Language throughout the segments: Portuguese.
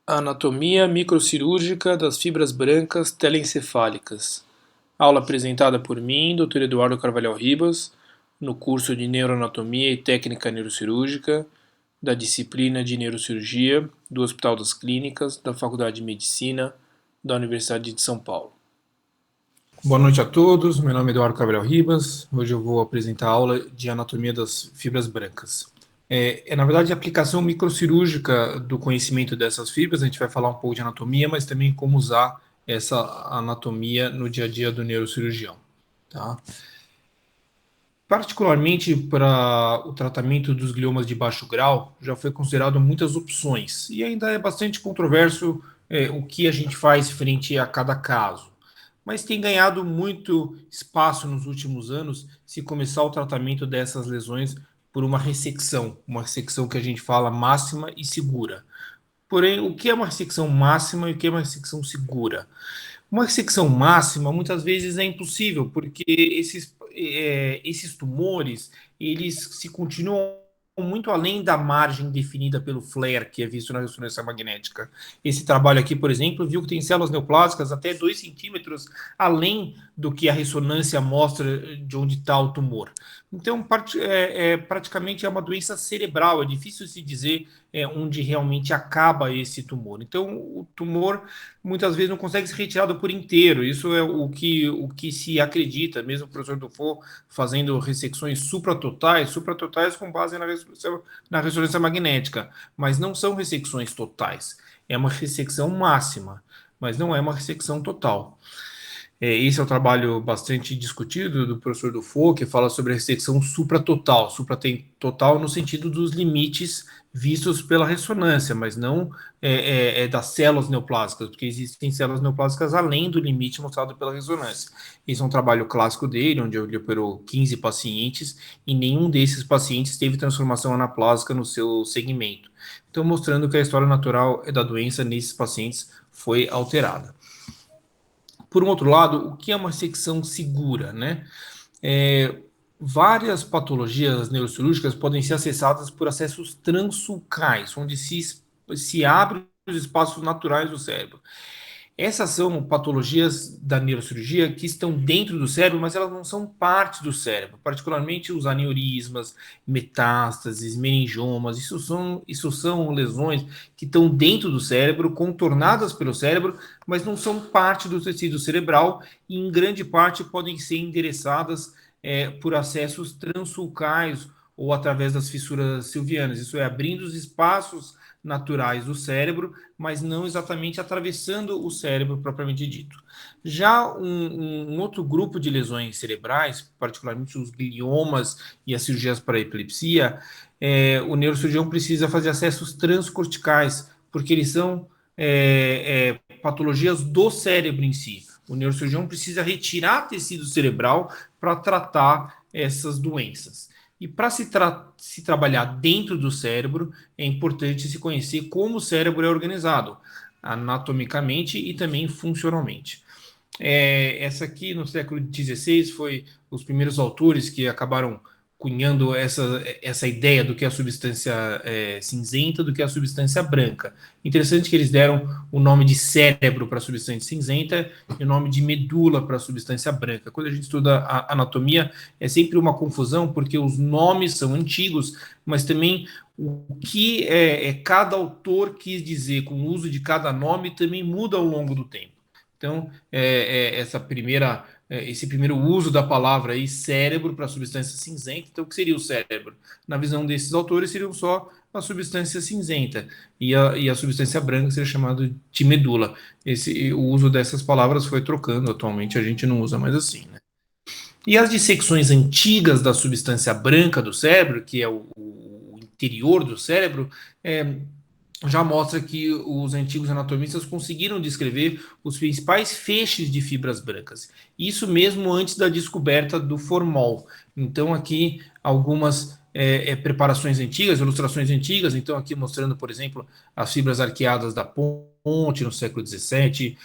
Anatomia microcirúrgica das fibras brancas telencefálicas. Aula apresentada por mim, Dr. Eduardo Carvalhal Ribas, no curso de Neuroanatomia e Técnica Neurocirúrgica da disciplina de Neurocirurgia do Hospital das Clínicas da Faculdade de Medicina da Universidade de São Paulo. Boa noite a todos, meu nome é Eduardo Carvalhal Ribas. Hoje eu vou apresentar a aula de anatomia das fibras brancas. Na verdade, a aplicação microcirúrgica do conhecimento dessas fibras. A gente vai falar um pouco de anatomia, mas também como usar essa anatomia no dia a dia do neurocirurgião. Tá? Particularmente para o tratamento dos gliomas de baixo grau, já foi considerado muitas opções, e ainda é bastante controverso o que a gente faz frente a cada caso. Mas tem ganhado muito espaço nos últimos anos se começar o tratamento dessas lesões por uma ressecção que a gente fala máxima e segura. Porém, o que é uma ressecção máxima e o que é uma ressecção segura? Uma ressecção máxima muitas vezes é impossível, porque esses tumores, eles se continuam muito além da margem definida pelo flare, que é visto na ressonância magnética. Esse trabalho aqui, por exemplo, viu que tem células neoplásicas até 2 centímetros além do que a ressonância mostra de onde está o tumor. Então, praticamente é uma doença cerebral, é difícil se dizer onde realmente acaba esse tumor. Então, o tumor muitas vezes não consegue ser retirado por inteiro. Isso é o que se acredita, mesmo o professor Dufour fazendo ressecções supratotais com base na ressonância magnética, mas não são ressecções totais. É uma ressecção máxima, mas não é uma ressecção total. Esse é um trabalho bastante discutido do professor Dufour, que fala sobre a ressecção supratotal. Supratotal no sentido dos limites vistos pela ressonância, mas não das células neoplásicas, porque existem células neoplásicas além do limite mostrado pela ressonância. Esse é um trabalho clássico dele, onde ele operou 15 pacientes, e nenhum desses pacientes teve transformação anaplásica no seu segmento. Então, mostrando que a história natural da doença nesses pacientes foi alterada. Por um outro lado, o que é uma ressecção segura, né? Várias patologias neurocirúrgicas podem ser acessadas por acessos transsulcais, onde se abrem os espaços naturais do cérebro. Essas são patologias da neurocirurgia que estão dentro do cérebro, mas elas não são parte do cérebro, particularmente os aneurismas, metástases, meningiomas. Isso são lesões que estão dentro do cérebro, contornadas pelo cérebro, mas não são parte do tecido cerebral e, em grande parte, podem ser endereçadas por acessos transsulcais ou através das fissuras silvianas, isso é, abrindo os espaços naturais do cérebro, mas não exatamente atravessando o cérebro propriamente dito. Já um outro grupo de lesões cerebrais, particularmente os gliomas e as cirurgias para epilepsia, o neurocirurgião precisa fazer acessos transcorticais, porque eles são patologias do cérebro em si. O neurocirurgião precisa retirar tecido cerebral para tratar essas doenças. E para se trabalhar dentro do cérebro, é importante se conhecer como o cérebro é organizado, anatomicamente e também funcionalmente. Essa aqui, no século XVI, foi os primeiros autores que acabaram cunhando essa ideia do que é a substância cinzenta, do que é a substância branca. Interessante que eles deram o nome de cérebro para a substância cinzenta e o nome de medula para a substância branca. Quando a gente estuda a anatomia, é sempre uma confusão, porque os nomes são antigos, mas também o que cada autor quis dizer com o uso de cada nome também muda ao longo do tempo. Então, esse primeiro uso da palavra aí, cérebro, para a substância cinzenta. Então, o que seria o cérebro? Na visão desses autores, seriam só a substância cinzenta, e a substância branca seria chamada de medula. O uso dessas palavras foi trocando, atualmente a gente não usa mais assim, né? E as dissecções antigas da substância branca do cérebro, que é o interior do cérebro, já mostra que os antigos anatomistas conseguiram descrever os principais feixes de fibras brancas. Isso mesmo antes da descoberta do formol. Então, aqui, algumas preparações antigas, ilustrações antigas. Então, aqui mostrando, por exemplo, as fibras arqueadas da ponte no século XVII,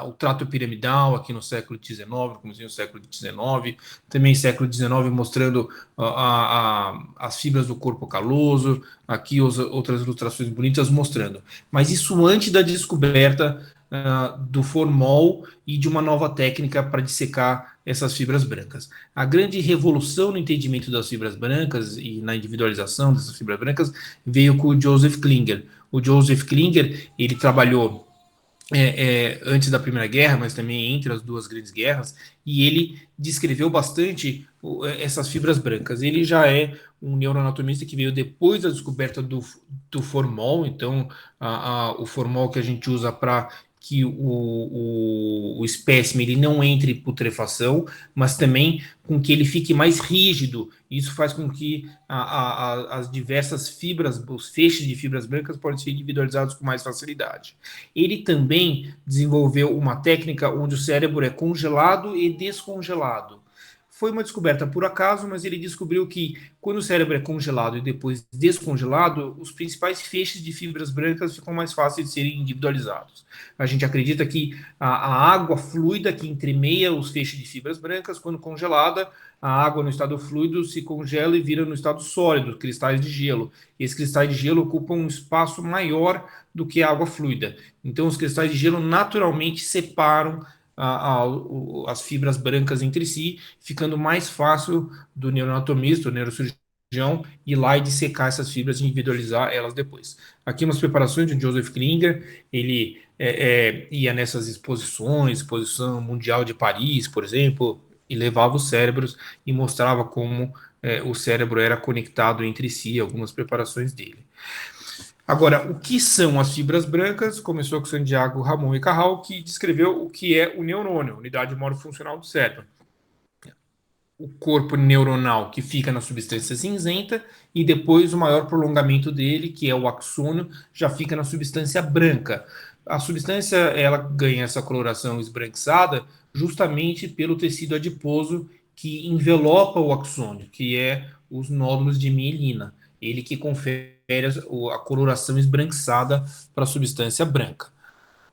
o trato piramidal aqui no século XIX, comecinho do século XIX, também século XIX mostrando as fibras do corpo caloso, aqui outras ilustrações bonitas mostrando. Mas isso antes da descoberta do formol e de uma nova técnica para dissecar essas fibras brancas. A grande revolução no entendimento das fibras brancas e na individualização dessas fibras brancas veio com o Joseph Klinger. O Joseph Klinger, ele trabalhou antes da Primeira Guerra, mas também entre as duas grandes guerras, e ele descreveu bastante essas fibras brancas. Ele já é um neuroanatomista que veio depois da descoberta do formol, então o formol que a gente usa para que o espécime ele não entre em putrefação, mas também com que ele fique mais rígido. Isso faz com que as diversas fibras, os feixes de fibras brancas podem ser individualizados com mais facilidade. Ele também desenvolveu uma técnica onde o cérebro é congelado e descongelado. Foi uma descoberta por acaso, mas ele descobriu que quando o cérebro é congelado e depois descongelado, os principais feixes de fibras brancas ficam mais fáceis de serem individualizados. A gente acredita que a água fluida que entremeia os feixes de fibras brancas, quando congelada, a água no estado fluido se congela e vira no estado sólido, cristais de gelo. E esses cristais de gelo ocupam um espaço maior do que a água fluida. Então, os cristais de gelo naturalmente separam as fibras brancas entre si, ficando mais fácil do neuroanatomista, do neurocirurgião, ir lá e dissecar essas fibras e individualizar elas depois. Aqui umas preparações de Joseph Klinger, ele ia nessas exposições, exposição mundial de Paris, por exemplo, e levava os cérebros e mostrava como o cérebro era conectado entre si, algumas preparações dele. Agora, o que são as fibras brancas? Começou com Santiago Ramon e Cajal, que descreveu o que é o neurônio, unidade monofuncional do cérebro. O corpo neuronal que fica na substância cinzenta e depois o maior prolongamento dele, que é o axônio, já fica na substância branca. A substância ela ganha essa coloração esbranquiçada justamente pelo tecido adiposo que envelopa o axônio, que é os nódulos de mielina. Ele que confere a coloração esbranquiçada para a substância branca.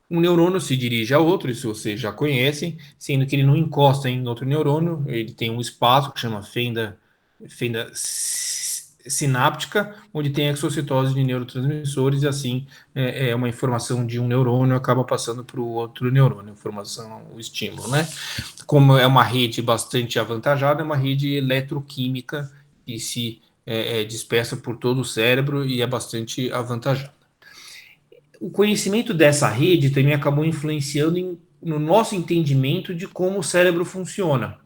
Um neurônio se dirige a outro, isso vocês já conhecem, sendo que ele não encosta em outro neurônio, ele tem um espaço que chama fenda sináptica, onde tem exocitose de neurotransmissores, e assim uma informação de um neurônio acaba passando para o outro neurônio, informação, o estímulo, né? Como é uma rede bastante avantajada, é uma rede eletroquímica que se dispersa por todo o cérebro e é bastante avantajada. O conhecimento dessa rede também acabou influenciando no nosso entendimento de como o cérebro funciona.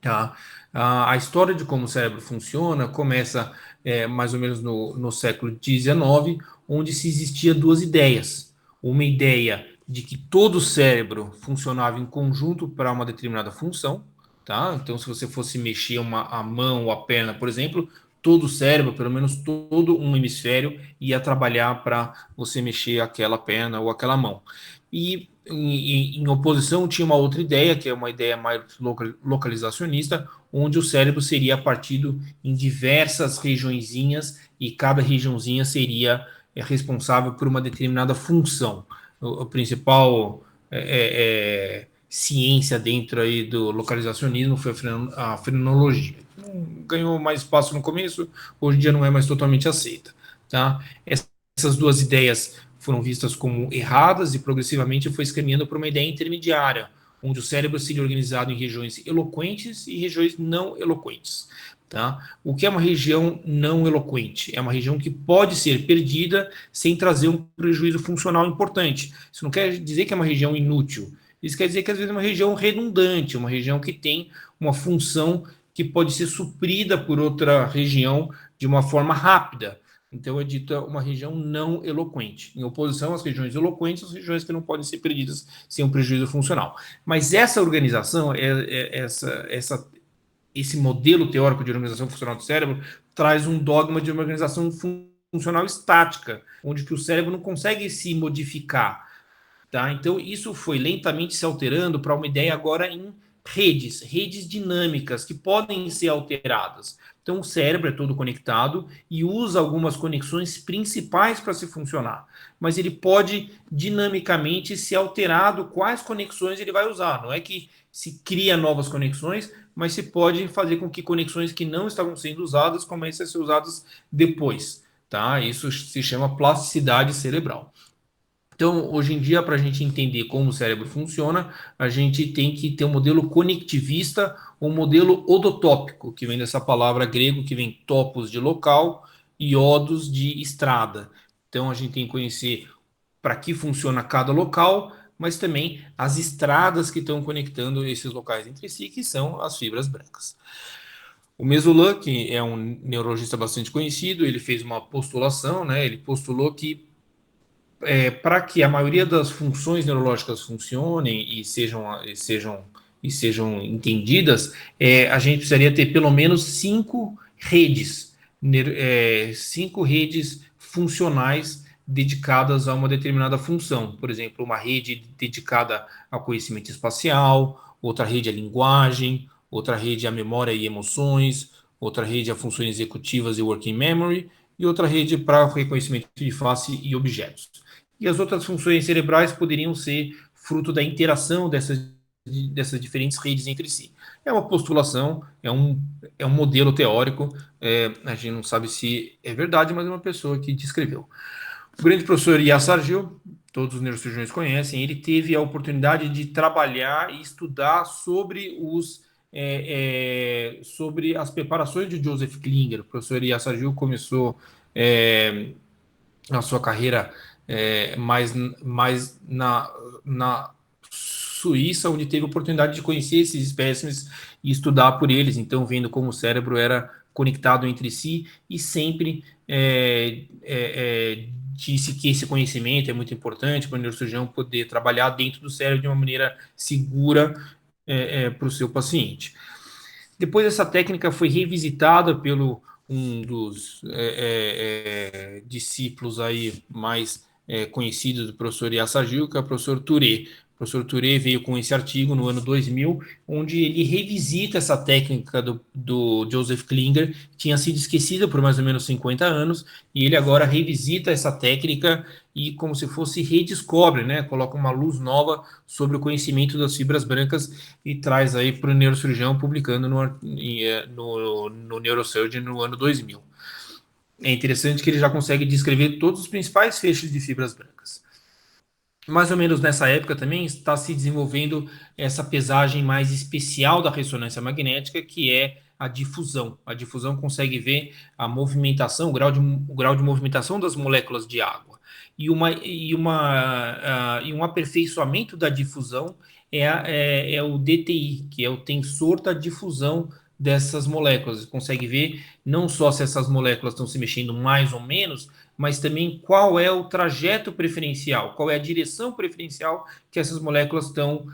Tá? A história de como o cérebro funciona começa mais ou menos no século XIX, onde se existia duas ideias. Uma ideia de que todo o cérebro funcionava em conjunto para uma determinada função. Tá? Então, se você fosse mexer a mão ou a perna, por exemplo, todo o cérebro, pelo menos todo um hemisfério, ia trabalhar para você mexer aquela perna ou aquela mão. E em oposição tinha uma outra ideia, que é uma ideia mais localizacionista, onde o cérebro seria partido em diversas regiõezinhas e cada regiãozinha seria responsável por uma determinada função. O principal ciência dentro aí do localizacionismo foi a frenologia. Ganhou mais espaço no começo, hoje em dia não é mais totalmente aceita. Tá? Essas duas ideias foram vistas como erradas e progressivamente foi se caminhando para uma ideia intermediária, onde o cérebro seria organizado em regiões eloquentes e regiões não eloquentes. Tá? O que é uma região não eloquente? É uma região que pode ser perdida sem trazer um prejuízo funcional importante. Isso não quer dizer que é uma região inútil. Isso quer dizer que às vezes é uma região redundante, uma região que tem uma função que pode ser suprida por outra região de uma forma rápida. Então é dita uma região não eloquente, em oposição às regiões eloquentes, as regiões que não podem ser perdidas sem um prejuízo funcional. Mas essa organização, esse modelo teórico de organização funcional do cérebro, traz um dogma de uma organização funcional estática, onde que o cérebro não consegue se modificar. Tá? Então isso foi lentamente se alterando para uma ideia agora em redes dinâmicas que podem ser alteradas. Então, o cérebro é todo conectado e usa algumas conexões principais para se funcionar, mas ele pode dinamicamente ser alterado quais conexões ele vai usar. Não é que se cria novas conexões, mas se pode fazer com que conexões que não estavam sendo usadas comecem a ser usadas depois. Tá? Isso se chama plasticidade cerebral. Então, hoje em dia, para a gente entender como o cérebro funciona, a gente tem que ter um modelo conectivista ou um modelo odotópico, que vem dessa palavra grego, que vem topos de local e odos de estrada. Então, a gente tem que conhecer para que funciona cada local, mas também as estradas que estão conectando esses locais entre si, que são as fibras brancas. O Mesolan, que é um neurologista bastante conhecido, ele fez uma postulação, né? Ele postulou que para que a maioria das funções neurológicas funcionem e sejam entendidas, a gente precisaria ter pelo menos cinco redes funcionais dedicadas a uma determinada função. Por exemplo, uma rede dedicada ao conhecimento espacial, outra rede à linguagem, outra rede à memória e emoções, outra rede a funções executivas e working memory, e outra rede para reconhecimento de face e objetos. E as outras funções cerebrais poderiam ser fruto da interação dessas diferentes redes entre si. É uma postulação, é um modelo teórico, a gente não sabe se é verdade, mas é uma pessoa que descreveu. O grande professor Yassar Gil, todos os neurocirurgiões conhecem, ele teve a oportunidade de trabalhar e estudar sobre as preparações de Joseph Klinger. O professor Yassar Gil começou a sua carreira mais na Suíça, onde teve a oportunidade de conhecer esses espécimes e estudar por eles, então vendo como o cérebro era conectado entre si e sempre disse que esse conhecimento é muito importante para o neurocirurgião poder trabalhar dentro do cérebro de uma maneira segura para o seu paciente. Depois essa técnica foi revisitada pelo um dos discípulos aí mais conhecidos do professor Yassagil, que é o professor Touré. O professor Touré veio com esse artigo no ano 2000, onde ele revisita essa técnica do Joseph Klinger, que tinha sido esquecida por mais ou menos 50 anos, e ele agora revisita essa técnica e como se fosse redescobre, né? Coloca uma luz nova sobre o conhecimento das fibras brancas e traz aí para o neurocirurgião, publicando no Neurosurgeon no ano 2000. É interessante que ele já consegue descrever todos os principais feixes de fibras brancas. Mais ou menos nessa época também está se desenvolvendo essa pesagem mais especial da ressonância magnética, que é a difusão. A difusão consegue ver a movimentação, o grau de movimentação das moléculas de água. E um aperfeiçoamento da difusão é o DTI, que é o tensor da difusão dessas moléculas. Você consegue ver não só se essas moléculas estão se mexendo mais ou menos, mas também qual é o trajeto preferencial, qual é a direção preferencial que essas moléculas estão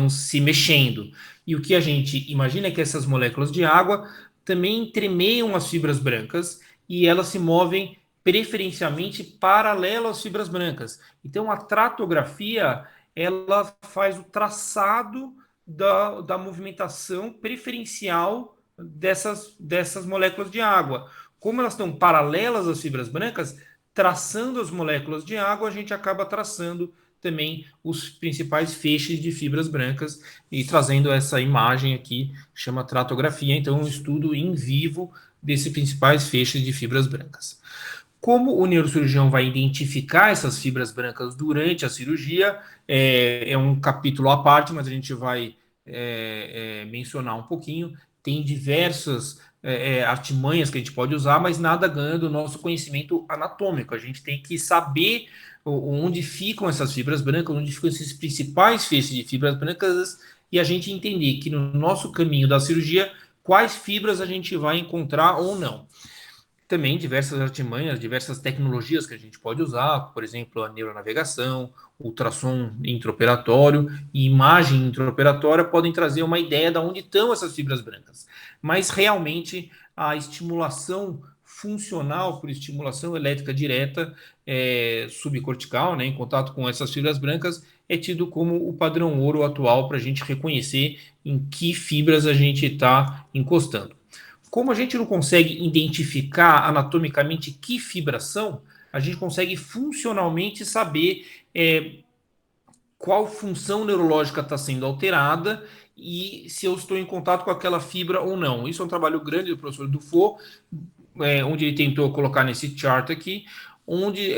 se mexendo. E o que a gente imagina é que essas moléculas de água também entremeiam as fibras brancas e elas se movem preferencialmente paralelo às fibras brancas. Então, a tratografia ela faz o traçado da movimentação preferencial dessas moléculas de água. Como elas estão paralelas às fibras brancas, traçando as moléculas de água, a gente acaba traçando também os principais feixes de fibras brancas e trazendo essa imagem aqui, que chama tratografia, então um estudo em vivo desses principais feixes de fibras brancas. Como o neurocirurgião vai identificar essas fibras brancas durante a cirurgia, é um capítulo à parte, mas a gente vai mencionar um pouquinho. Tem diversas artimanhas que a gente pode usar, mas nada ganha do nosso conhecimento anatômico. A gente tem que saber onde ficam essas fibras brancas, onde ficam esses principais feixes de fibras brancas, e a gente entender que no nosso caminho da cirurgia, quais fibras a gente vai encontrar ou não. Também diversas artimanhas, diversas tecnologias que a gente pode usar, por exemplo, a neuronavegação, ultrassom intraoperatório e imagem intraoperatória podem trazer uma ideia de onde estão essas fibras brancas. Mas realmente a estimulação funcional por estimulação elétrica direta subcortical, né, em contato com essas fibras brancas, é tido como o padrão ouro atual para a gente reconhecer em que fibras a gente está encostando. Como a gente não consegue identificar anatomicamente que fibras são, a gente consegue funcionalmente saber qual função neurológica está sendo alterada e se eu estou em contato com aquela fibra ou não. Isso é um trabalho grande do professor Dufault, onde ele tentou colocar nesse chart aqui, onde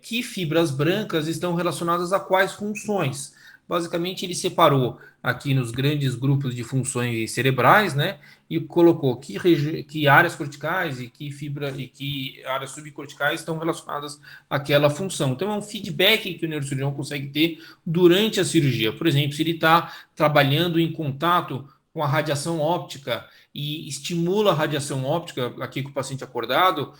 que fibras brancas estão relacionadas a quais funções. Basicamente, ele separou aqui nos grandes grupos de funções cerebrais, né, e colocou que áreas corticais e que áreas subcorticais estão relacionadas àquela função. Então, é um feedback que o neurocirurgião consegue ter durante a cirurgia. Por exemplo, se ele está trabalhando em contato com a radiação óptica e estimula a radiação óptica aqui com o paciente acordado,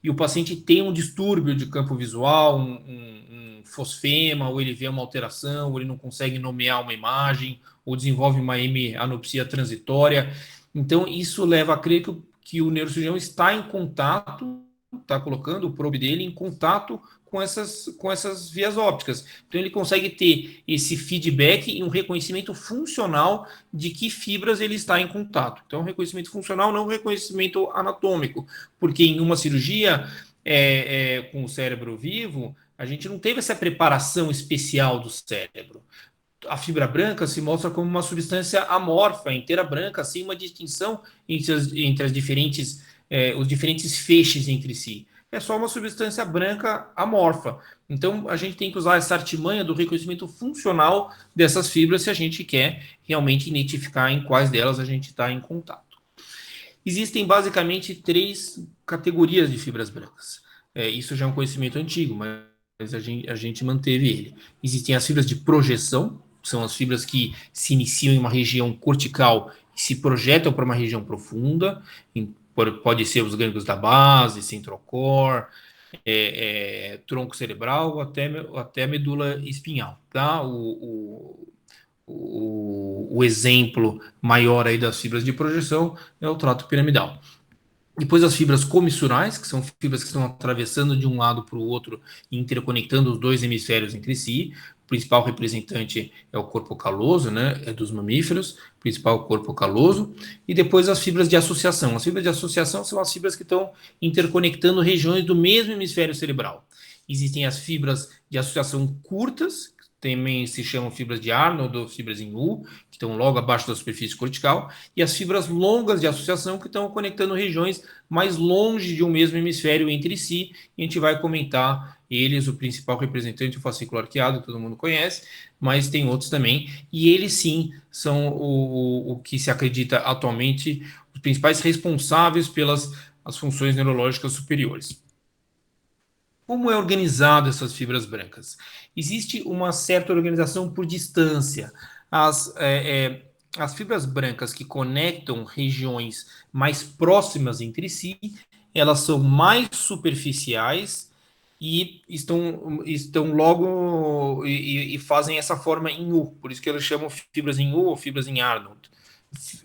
e o paciente tem um distúrbio de campo visual, um fosfema, ou ele vê uma alteração, ou ele não consegue nomear uma imagem, ou desenvolve uma hemianopsia transitória. Então, isso leva a crer que o neurocirurgião está em contato, está colocando o probe dele em contato com essas vias ópticas. Então, ele consegue ter esse feedback e um reconhecimento funcional de que fibras ele está em contato. Então, reconhecimento funcional, não reconhecimento anatômico, porque em uma cirurgia com o cérebro vivo, a gente não teve essa preparação especial do cérebro. A fibra branca se mostra como uma substância amorfa, inteira branca, sem uma distinção entre os diferentes feixes entre si. É só uma substância branca amorfa. Então, a gente tem que usar essa artimanha do reconhecimento funcional dessas fibras se a gente quer realmente identificar em quais delas a gente está em contato. Existem basicamente 3 categorias de fibras brancas. Isso já é um conhecimento antigo, mas a gente manteve ele. Existem as fibras de projeção, que são as fibras que se iniciam em uma região cortical e se projetam para uma região profunda, pode ser os gânglios da base, centrocore, tronco cerebral, até medula espinhal, tá? O exemplo maior aí das fibras de projeção é o trato piramidal. Depois as fibras comissurais, que são fibras que estão atravessando de um lado para o outro e interconectando os 2 hemisférios entre si. O principal representante é o corpo caloso, né? É dos mamíferos, o principal corpo caloso. E depois as fibras de associação. As fibras de associação são as fibras que estão interconectando regiões do mesmo hemisfério cerebral. Existem as fibras de associação curtas, também se chamam fibras de Arnold ou fibras em U, que estão logo abaixo da superfície cortical, e as fibras longas de associação, que estão conectando regiões mais longe de um mesmo hemisfério entre si, e a gente vai comentar eles. O principal representante, o fascículo arqueado, todo mundo conhece, mas tem outros também, e eles sim são o que se acredita atualmente os principais responsáveis pelas as funções neurológicas superiores. Como é organizado essas fibras brancas? Existe uma certa organização por distância. As fibras brancas que conectam regiões mais próximas entre si, elas são mais superficiais e estão logo e fazem essa forma em U. Por isso que elas chamam fibras em U ou fibras em Arnold.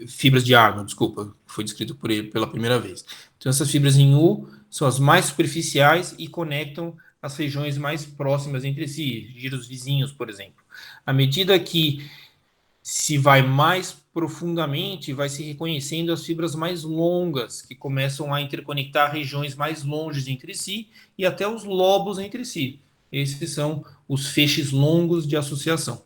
Fibras de Arnold, desculpa, foi descrito por ele pela primeira vez. Então, essas fibras em U são as mais superficiais e conectam as regiões mais próximas entre si, giros vizinhos, por exemplo. À medida que se vai mais profundamente, vai se reconhecendo as fibras mais longas, que começam a interconectar regiões mais longes entre si e até os lobos entre si. Esses são os feixes longos de associação.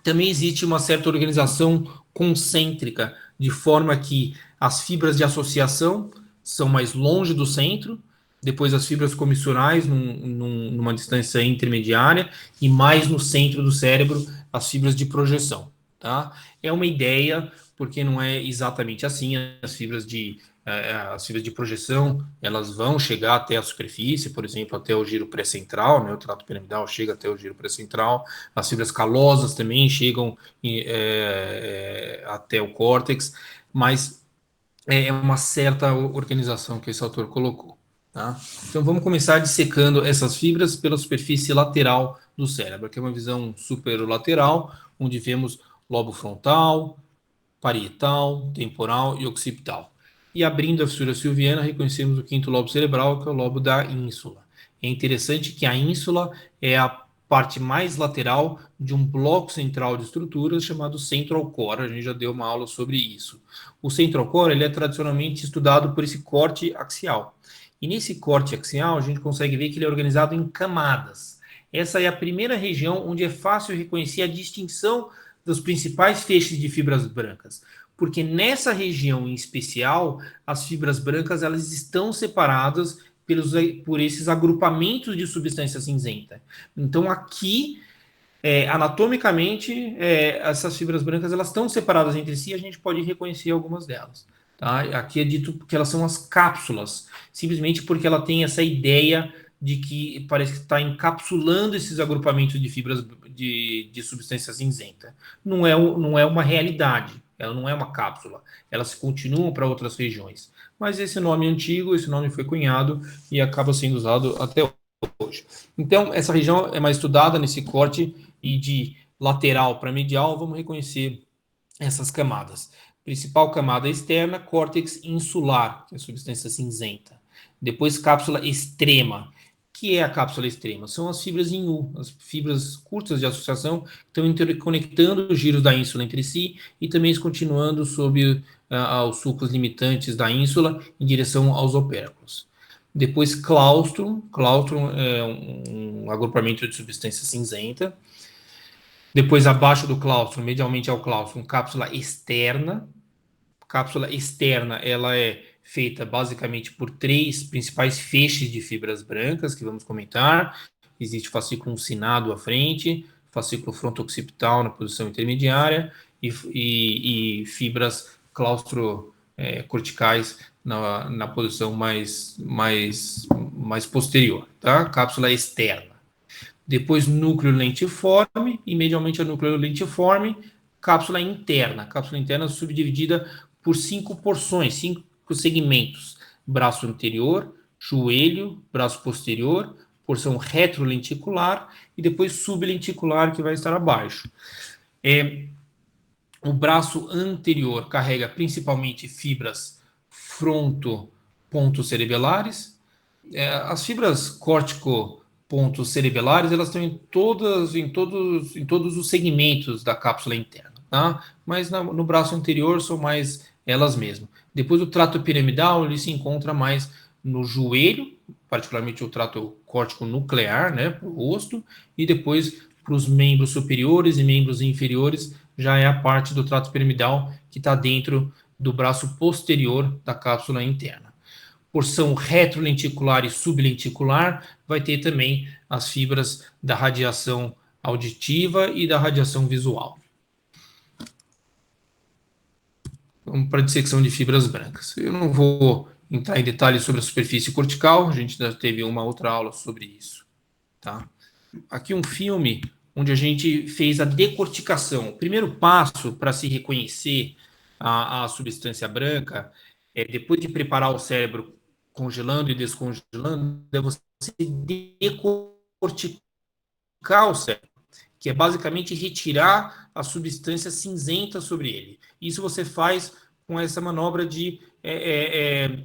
Também existe uma certa organização concêntrica, de forma que as fibras de associação são mais longe do centro, depois as fibras comissurais numa distância intermediária e mais no centro do cérebro as fibras de projeção. Tá? É uma ideia, porque não é exatamente assim. As fibras de projeção, elas vão chegar até a superfície, por exemplo, até o giro pré-central, né? O trato piramidal chega até o giro pré-central. As fibras calosas também chegam até o córtex, mas é uma certa organização que esse autor colocou. Tá? Então vamos começar dissecando essas fibras pela superfície lateral do cérebro, que é uma visão superolateral, onde vemos lobo frontal, parietal, temporal e occipital. E abrindo a fissura silviana, reconhecemos o quinto lobo cerebral, que é o lobo da ínsula. É interessante que a ínsula é a parte mais lateral de um bloco central de estruturas chamado central core. A gente já deu uma aula sobre isso. O central core ele é tradicionalmente estudado por esse corte axial. E nesse corte axial, a gente consegue ver que ele é organizado em camadas. Essa é a primeira região onde é fácil reconhecer a distinção dos principais feixes de fibras brancas, porque nessa região em especial, as fibras brancas elas estão separadas por esses agrupamentos de substância cinzenta. Então, aqui, anatomicamente, essas fibras brancas elas estão separadas entre si, a gente pode reconhecer algumas delas. Tá? Aqui é dito que elas são as cápsulas, simplesmente porque ela tem essa ideia de que parece que está encapsulando esses agrupamentos de fibras de substância cinzenta. Não é uma realidade, ela não é uma cápsula, elas continuam para outras regiões. Mas esse nome é antigo, esse nome foi cunhado e acaba sendo usado até hoje. Então, essa região é mais estudada nesse corte e de lateral para medial, vamos reconhecer essas camadas. Principal camada externa, córtex insular, que é a substância cinzenta. Depois, cápsula extrema. Que é a cápsula extrema? São as fibras em U, as fibras curtas de associação, que estão interconectando os giros da ínsula entre si e também continuando sob os sulcos limitantes da ínsula em direção aos opérculos. Depois, claustro. Claustro é um agrupamento de substância cinzenta. Depois, abaixo do claustro, medialmente ao claustro, cápsula externa. Cápsula externa, ela é feita basicamente por três principais feixes de fibras brancas, que vamos comentar. Existe fascículo uncinado à frente, fascículo fronto-occipital na posição intermediária e fibras claustro-corticais na posição mais posterior, tá? Cápsula externa. Depois, núcleo lentiforme, e medialmente ao núcleo lentiforme, cápsula interna. Cápsula interna subdividida por 5 porções, 5 segmentos. Braço anterior, joelho, braço posterior, porção retrolenticular e depois sublenticular, que vai estar abaixo. O braço anterior carrega principalmente fibras fronto-pontocerebelares. As fibras córtico-pontos cerebelares, elas estão em todos os segmentos da cápsula interna, tá? Mas no braço anterior são mais elas mesmas. Depois o trato piramidal, ele se encontra mais no joelho, particularmente o trato córtico nuclear, né, para o rosto, e depois para os membros superiores e membros inferiores, já é a parte do trato piramidal que está dentro do braço posterior da cápsula interna. Porção retrolenticular e sublenticular vai ter também as fibras da radiação auditiva e da radiação visual. Vamos para a dissecção de fibras brancas. Eu não vou entrar em detalhes sobre a superfície cortical, a gente já teve uma outra aula sobre isso. Tá? Aqui um filme onde a gente fez a decorticação. O primeiro passo para se reconhecer a substância branca é, depois de preparar o cérebro congelando e descongelando, é você decorticar o cérebro, que é basicamente retirar a substância cinzenta sobre ele. Isso você faz com essa manobra de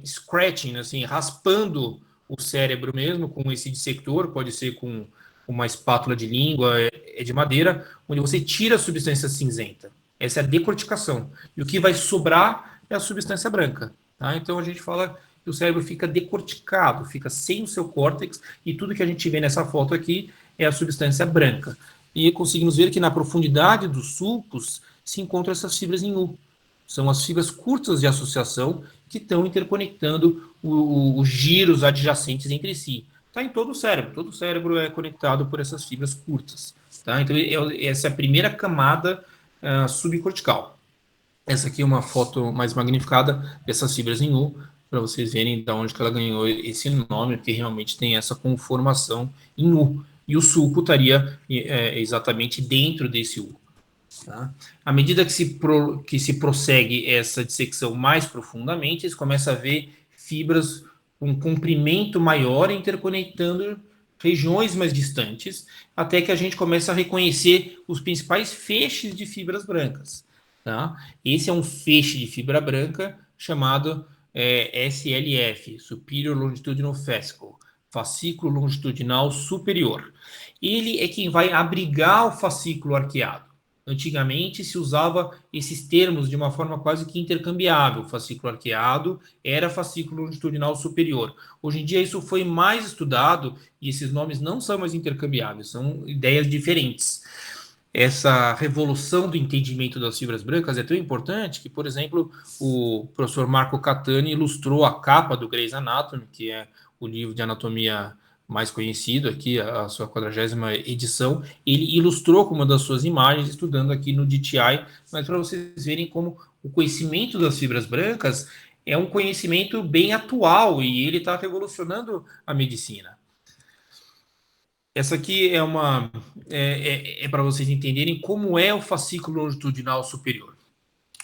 scratching, assim, raspando o cérebro mesmo, com esse dissector, pode ser com uma espátula de língua, de madeira, onde você tira a substância cinzenta. Essa é a decorticação. E o que vai sobrar é a substância branca. Tá? Então a gente fala que o cérebro fica decorticado, fica sem o seu córtex, e tudo que a gente vê nessa foto aqui é a substância branca. E conseguimos ver que na profundidade dos sulcos se encontram essas fibras em U. São as fibras curtas de associação que estão interconectando os giros adjacentes entre si. Está em todo o cérebro é conectado por essas fibras curtas. Tá? Então, essa é a primeira camada subcortical. Essa aqui é uma foto mais magnificada dessas fibras em U, para vocês verem de onde que ela ganhou esse nome, porque realmente tem essa conformação em U. E o sulco estaria exatamente dentro desse U. Tá? À medida que se prossegue essa dissecção mais profundamente, eles começam a ver fibras com um comprimento maior interconectando regiões mais distantes, até que a gente começa a reconhecer os principais feixes de fibras brancas. Tá? Esse é um feixe de fibra branca chamado SLF, Superior Longitudinal Fascicle, fascículo longitudinal superior. Ele é quem vai abrigar o fascículo arqueado. Antigamente se usava esses termos de uma forma quase que intercambiável. Fascículo arqueado era fascículo longitudinal superior. Hoje em dia isso foi mais estudado e esses nomes não são mais intercambiáveis, são ideias diferentes. Essa revolução do entendimento das fibras brancas é tão importante que, por exemplo, o professor Marco Catani ilustrou a capa do Grey's Anatomy, que é o livro de anatomia mais conhecido aqui, a sua 40ª edição. Ele ilustrou com uma das suas imagens, estudando aqui no DTI, mas para vocês verem como o conhecimento das fibras brancas é um conhecimento bem atual e ele está revolucionando a medicina. Essa aqui é para vocês entenderem como é o fascículo longitudinal superior.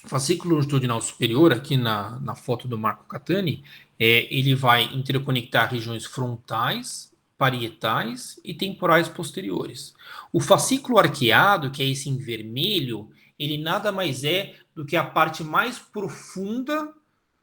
O fascículo longitudinal superior, aqui na foto do Marco Catani, ele vai interconectar regiões frontais, parietais e temporais posteriores. O fascículo arqueado, que é esse em vermelho, ele nada mais é do que a parte mais profunda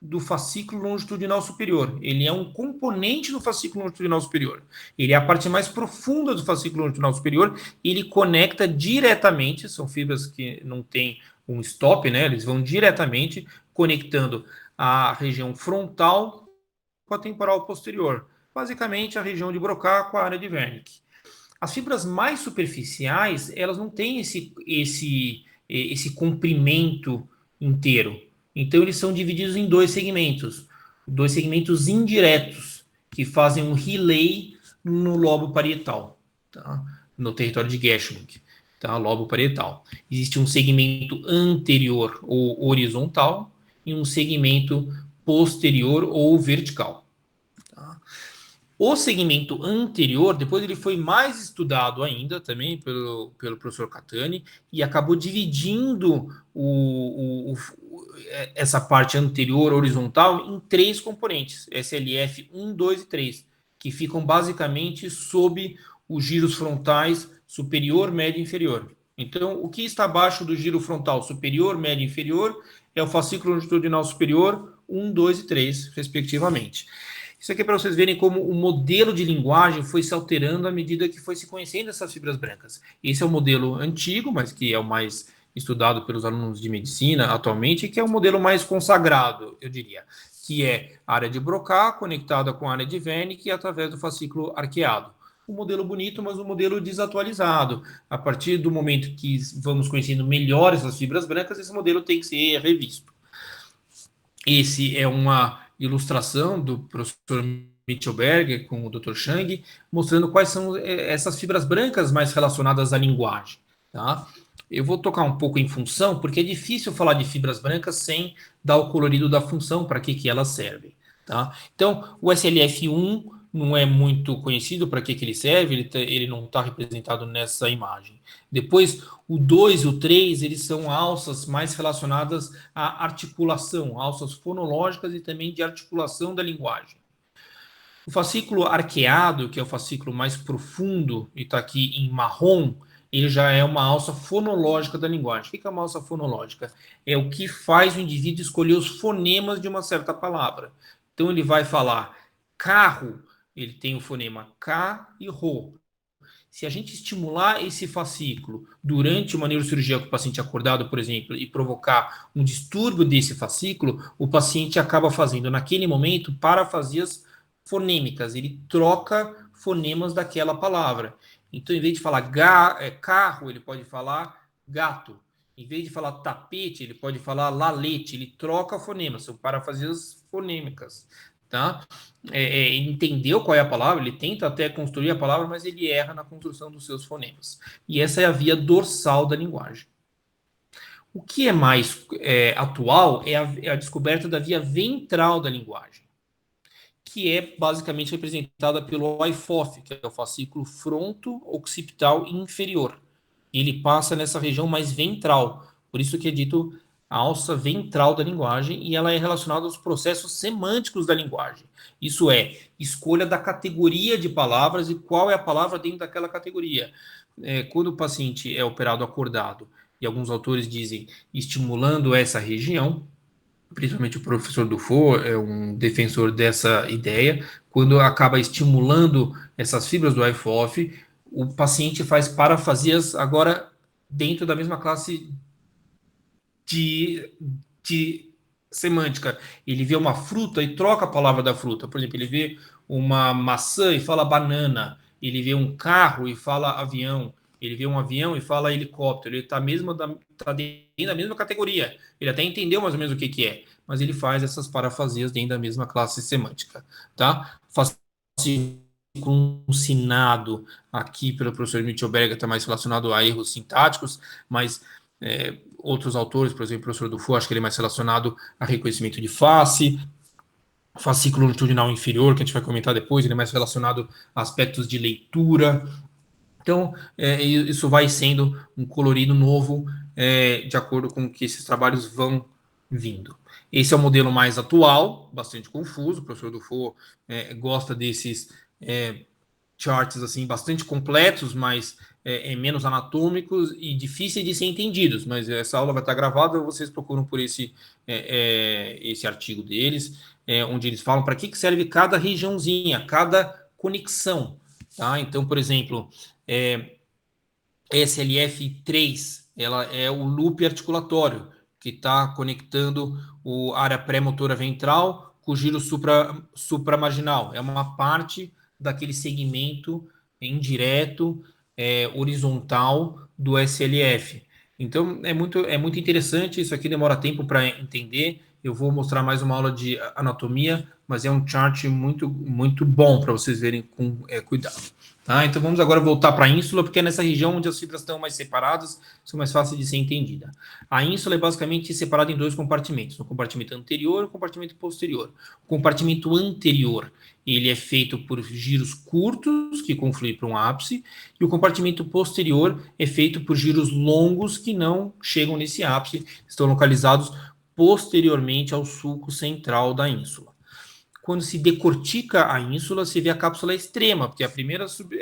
do fascículo longitudinal superior. Ele é um componente do fascículo longitudinal superior. Ele é a parte mais profunda do fascículo longitudinal superior. Ele conecta diretamente, são fibras que não tem um stop, né? Eles vão diretamente conectando a região frontal com a temporal posterior. Basicamente, a região de Broca com a área de Wernicke. As fibras mais superficiais, elas não têm esse comprimento inteiro. Então, eles são divididos em dois segmentos indiretos, que fazem um relay no lobo parietal, tá? No território de Geschling, tá? Lobo parietal. Existe um segmento anterior ou horizontal e um segmento posterior ou vertical. Tá? O segmento anterior, depois ele foi mais estudado ainda também pelo professor Catani e acabou dividindo essa parte anterior horizontal em três componentes, SLF 1, 2 e 3, que ficam basicamente sob os giros frontais superior, médio e inferior. Então, o que está abaixo do giro frontal superior, médio e inferior é o fascículo longitudinal superior 1, 2 e 3, respectivamente. Isso aqui é para vocês verem como o modelo de linguagem foi se alterando à medida que foi se conhecendo essas fibras brancas. Esse é o modelo antigo, mas que é o mais estudado pelos alunos de medicina atualmente, que é o modelo mais consagrado, eu diria, que é a área de Broca conectada com a área de Wernicke através do fascículo arqueado. Um modelo bonito, mas um modelo desatualizado. A partir do momento que vamos conhecendo melhor essas fibras brancas, esse modelo tem que ser revisto. Esse é uma ilustração do professor Mitchelberger com o Dr. Chang, mostrando quais são essas fibras brancas mais relacionadas à linguagem. Tá? Eu vou tocar um pouco em função, porque é difícil falar de fibras brancas sem dar o colorido da função, para que elas servem. Tá? Então, o SLF1 não é muito conhecido para que ele serve, ele não está representado nessa imagem. Depois, o 2 e o 3, eles são alças mais relacionadas à articulação, alças fonológicas e também de articulação da linguagem. O fascículo arqueado, que é o fascículo mais profundo, e está aqui em marrom, ele já é uma alça fonológica da linguagem. O que é uma alça fonológica? É o que faz o indivíduo escolher os fonemas de uma certa palavra. Então, ele vai falar carro, ele tem o fonema K e RO. Se a gente estimular esse fascículo durante uma neurocirurgia com o paciente acordado, por exemplo, e provocar um distúrbio desse fascículo, o paciente acaba fazendo, naquele momento, parafasias fonêmicas. Ele troca fonemas daquela palavra. Então, em vez de falar carro, ele pode falar gato. Em vez de falar tapete, ele pode falar lalete. Ele troca fonemas, são parafasias fonêmicas. Tá? Entendeu qual é a palavra, ele tenta até construir a palavra, mas ele erra na construção dos seus fonemas. E essa é a via dorsal da linguagem. O que é mais atual é a descoberta da via ventral da linguagem, que é basicamente representada pelo OIFOF, que é o fascículo fronto-occipital inferior. Ele passa nessa região mais ventral, por isso que é dito a alça ventral da linguagem, e ela é relacionada aos processos semânticos da linguagem. Isso é, escolha da categoria de palavras e qual é a palavra dentro daquela categoria. Quando o paciente é operado acordado, e alguns autores dizem estimulando essa região, principalmente o professor Dufour é um defensor dessa ideia, quando acaba estimulando essas fibras do IFOF, o paciente faz parafasias agora dentro da mesma classe de, de semântica. Ele vê uma fruta e troca a palavra da fruta. Por exemplo, ele vê uma maçã e fala banana. Ele vê um carro e fala avião. Ele vê um avião e fala helicóptero. Ele está tá dentro da mesma categoria. Ele até entendeu mais ou menos o que, que é, mas ele faz essas parafasias dentro da mesma classe semântica. Tá? Fascinado aqui pelo professor Mitchell Berger, está mais relacionado a erros sintáticos, mas outros autores, por exemplo, o professor Dufour, acho que ele é mais relacionado a reconhecimento de face, fascículo longitudinal inferior, que a gente vai comentar depois, ele é mais relacionado a aspectos de leitura. Então, isso vai sendo um colorido novo, de acordo com que esses trabalhos vão vindo. Esse é o modelo mais atual, bastante confuso, o professor Dufour gosta desses charts assim bastante completos, mas menos anatômicos e difíceis de ser entendidos. Mas essa aula vai estar gravada, vocês procuram por esse artigo deles, onde eles falam para que serve cada regiãozinha, cada conexão. Tá? Então, por exemplo, SLF3, ela é o loop articulatório, que está conectando a área pré-motora ventral com o giro supramarginal. É uma parte daquele segmento indireto, horizontal do SLF. Então, é muito interessante. Isso aqui demora tempo para entender. Eu vou mostrar mais uma aula de anatomia, mas é um chart muito, muito bom para vocês verem com cuidado. Tá? Então vamos agora voltar para a ínsula, porque é nessa região onde as fibras estão mais separadas, são mais fáceis de ser entendida. A ínsula é basicamente separada em dois compartimentos, o compartimento anterior e o compartimento posterior. O compartimento anterior, ele é feito por giros curtos, que confluem para um ápice, e o compartimento posterior é feito por giros longos, que não chegam nesse ápice, estão localizados posteriormente ao sulco central da ínsula. Quando se decortica a ínsula, se vê a cápsula extrema, porque é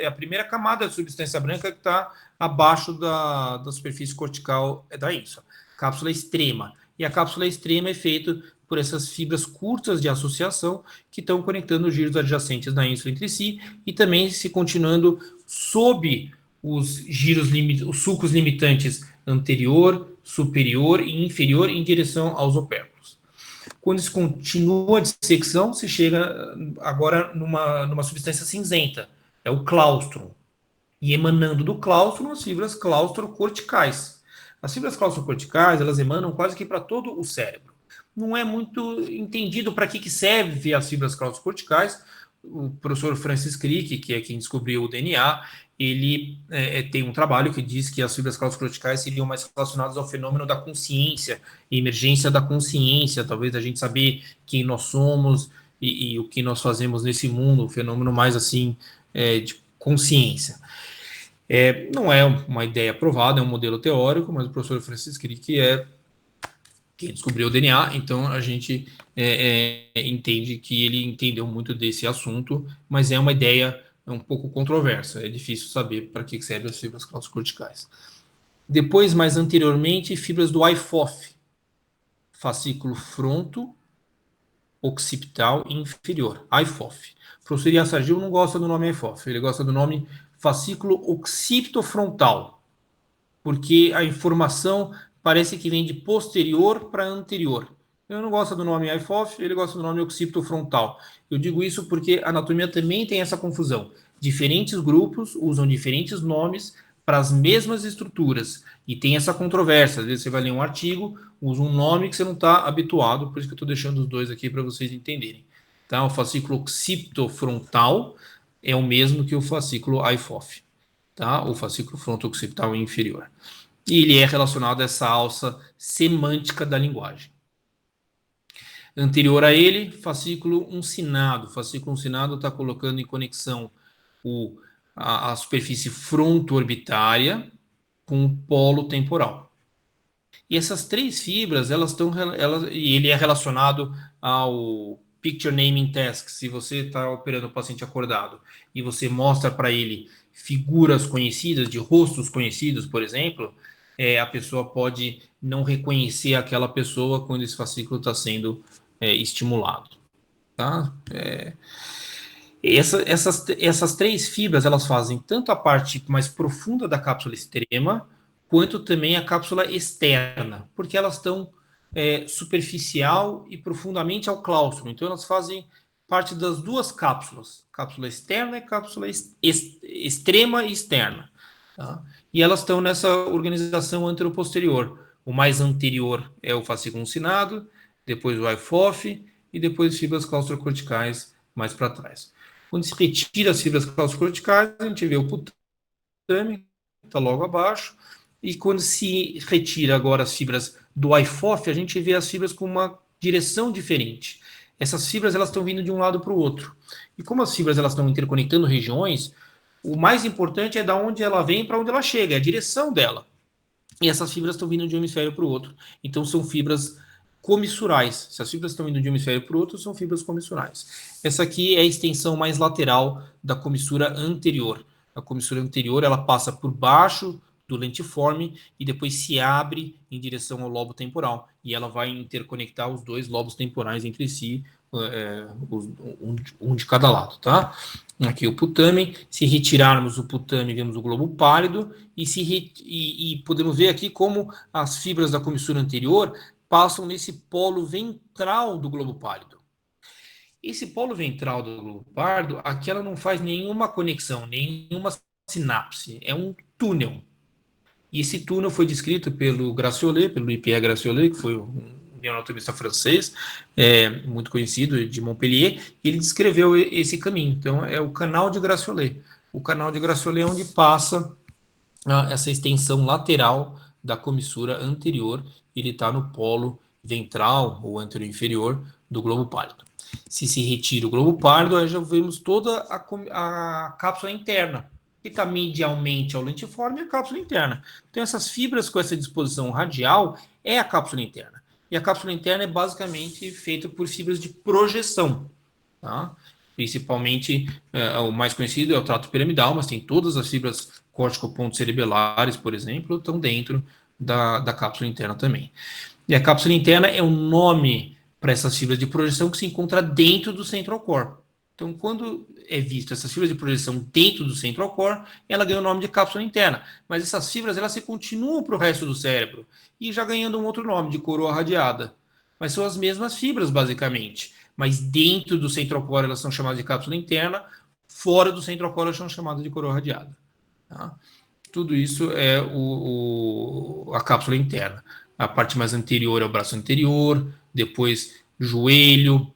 a primeira camada de substância branca que está abaixo da superfície cortical da ínsula. Cápsula extrema. E a cápsula extrema é feita por essas fibras curtas de associação que estão conectando os giros adjacentes da ínsula entre si e também se continuando sob os os sulcos limitantes anterior, superior e inferior em direção aos opérculos. Quando se continua a dissecção, se chega agora numa substância cinzenta, é o claustro. E emanando do claustro, as fibras claustrocorticais. As fibras claustrocorticais, elas emanam quase que para todo o cérebro. Não é muito entendido para que serve as fibras claustrocorticais. O professor Francis Crick, que é quem descobriu o DNA, ele tem um trabalho que diz que as fibras claustrocorticais seriam mais relacionadas ao fenômeno da consciência, emergência da consciência, talvez a gente saber quem nós somos e o que nós fazemos nesse mundo, um fenômeno mais assim de consciência. Não é uma ideia provada, é um modelo teórico, mas o professor Francis Crick é quem descobriu o DNA, então a gente entende que ele entendeu muito desse assunto, mas é uma ideia um pouco controversa, é difícil saber para que servem as fibras claustrocorticais. Depois, mais anteriormente, fibras do IFOF, fascículo fronto, occipital e inferior, IFOF. O professor Ian Sargil não gosta do nome IFOF, ele gosta do nome fascículo occipitofrontal, porque a informação parece que vem de posterior para anterior. Eu não gosto do nome IFOF, ele gosta do nome occipitofrontal. Eu digo isso porque a anatomia também tem essa confusão. Diferentes grupos usam diferentes nomes para as mesmas estruturas. E tem essa controvérsia. Às vezes você vai ler um artigo, usa um nome que você não está habituado, por isso que eu estou deixando os dois aqui para vocês entenderem. Tá? O fascículo occipitofrontal é o mesmo que o fascículo IFOF. Tá? O fascículo fronto-occipital inferior. E ele é relacionado a essa alça semântica da linguagem. Anterior a ele, fascículo uncinado. O fascículo uncinado está colocando em conexão a superfície fronto-orbitária com o polo temporal. E essas três fibras, e ele é relacionado ao Picture Naming Task. Se você está operando o paciente acordado e você mostra para ele figuras conhecidas, de rostos conhecidos, por exemplo, a pessoa pode não reconhecer aquela pessoa quando esse fascículo está sendo estimulado. Tá? Essas três fibras, elas fazem tanto a parte mais profunda da cápsula extrema, quanto também a cápsula externa, porque elas estão superficial e profundamente ao claustro. Então, elas fazem parte das duas cápsulas, cápsula externa e cápsula extrema e externa. Tá? E elas estão nessa organização anteroposterior. O mais anterior é o fascículo uncinado, depois o IFOF e depois fibras claustrocorticais mais para trás. Quando se retira as fibras claustrocorticais, a gente vê o putame, está logo abaixo, e quando se retira agora as fibras do IFOF, a gente vê as fibras com uma direção diferente. Essas fibras elas estão vindo de um lado para o outro. E como as fibras elas estão interconectando regiões, o mais importante é da onde ela vem para onde ela chega, é a direção dela. E essas fibras estão vindo de um hemisfério para o outro. Então são fibras comissurais. Se as fibras estão indo de um hemisfério para o outro, são fibras comissurais. Essa aqui é a extensão mais lateral da comissura anterior. A comissura anterior ela passa por baixo do lentiforme e depois se abre em direção ao lobo temporal. E ela vai interconectar os dois lobos temporais entre si, um de cada lado, tá? Aqui o putamen. Se retirarmos o putamen, vemos o globo pálido e podemos ver aqui como as fibras da comissura anterior passam nesse polo ventral do globo pálido. Esse polo ventral do globo pálido, aqui ela não faz nenhuma conexão, nenhuma sinapse, é um túnel. E esse túnel foi descrito pelo Gratiolet, pelo Louis-Pierre Gratiolet, que foi um neoanatomista francês, muito conhecido, de Montpellier, e ele descreveu esse caminho. Então, é o canal de Gratiolet. O canal de Gratiolet é onde passa essa extensão lateral da comissura anterior, ele está no polo ventral ou anterior inferior do globo pálido. Se retira o globo pálido, aí já vemos toda a cápsula interna, que está medialmente ao lentiforme, a cápsula interna. Então, essas fibras com essa disposição radial é a cápsula interna. E a cápsula interna é basicamente feita por fibras de projeção. Tá? Principalmente, o mais conhecido é o trato piramidal, mas tem todas as fibras córtico-pontos cerebelares, por exemplo, estão dentro da cápsula interna também. E a cápsula interna é o nome para essas fibras de projeção que se encontra dentro do central core. Então, quando é visto essas fibras de projeção dentro do central core, ela ganha o nome de cápsula interna. Mas essas fibras, elas se continuam para o resto do cérebro e já ganhando um outro nome, de coroa radiada. Mas são as mesmas fibras, basicamente. Mas dentro do central core elas são chamadas de cápsula interna, fora do central core elas são chamadas de coroa radiada. Tá? Tudo isso é a cápsula interna. A parte mais anterior é o braço anterior, depois joelho,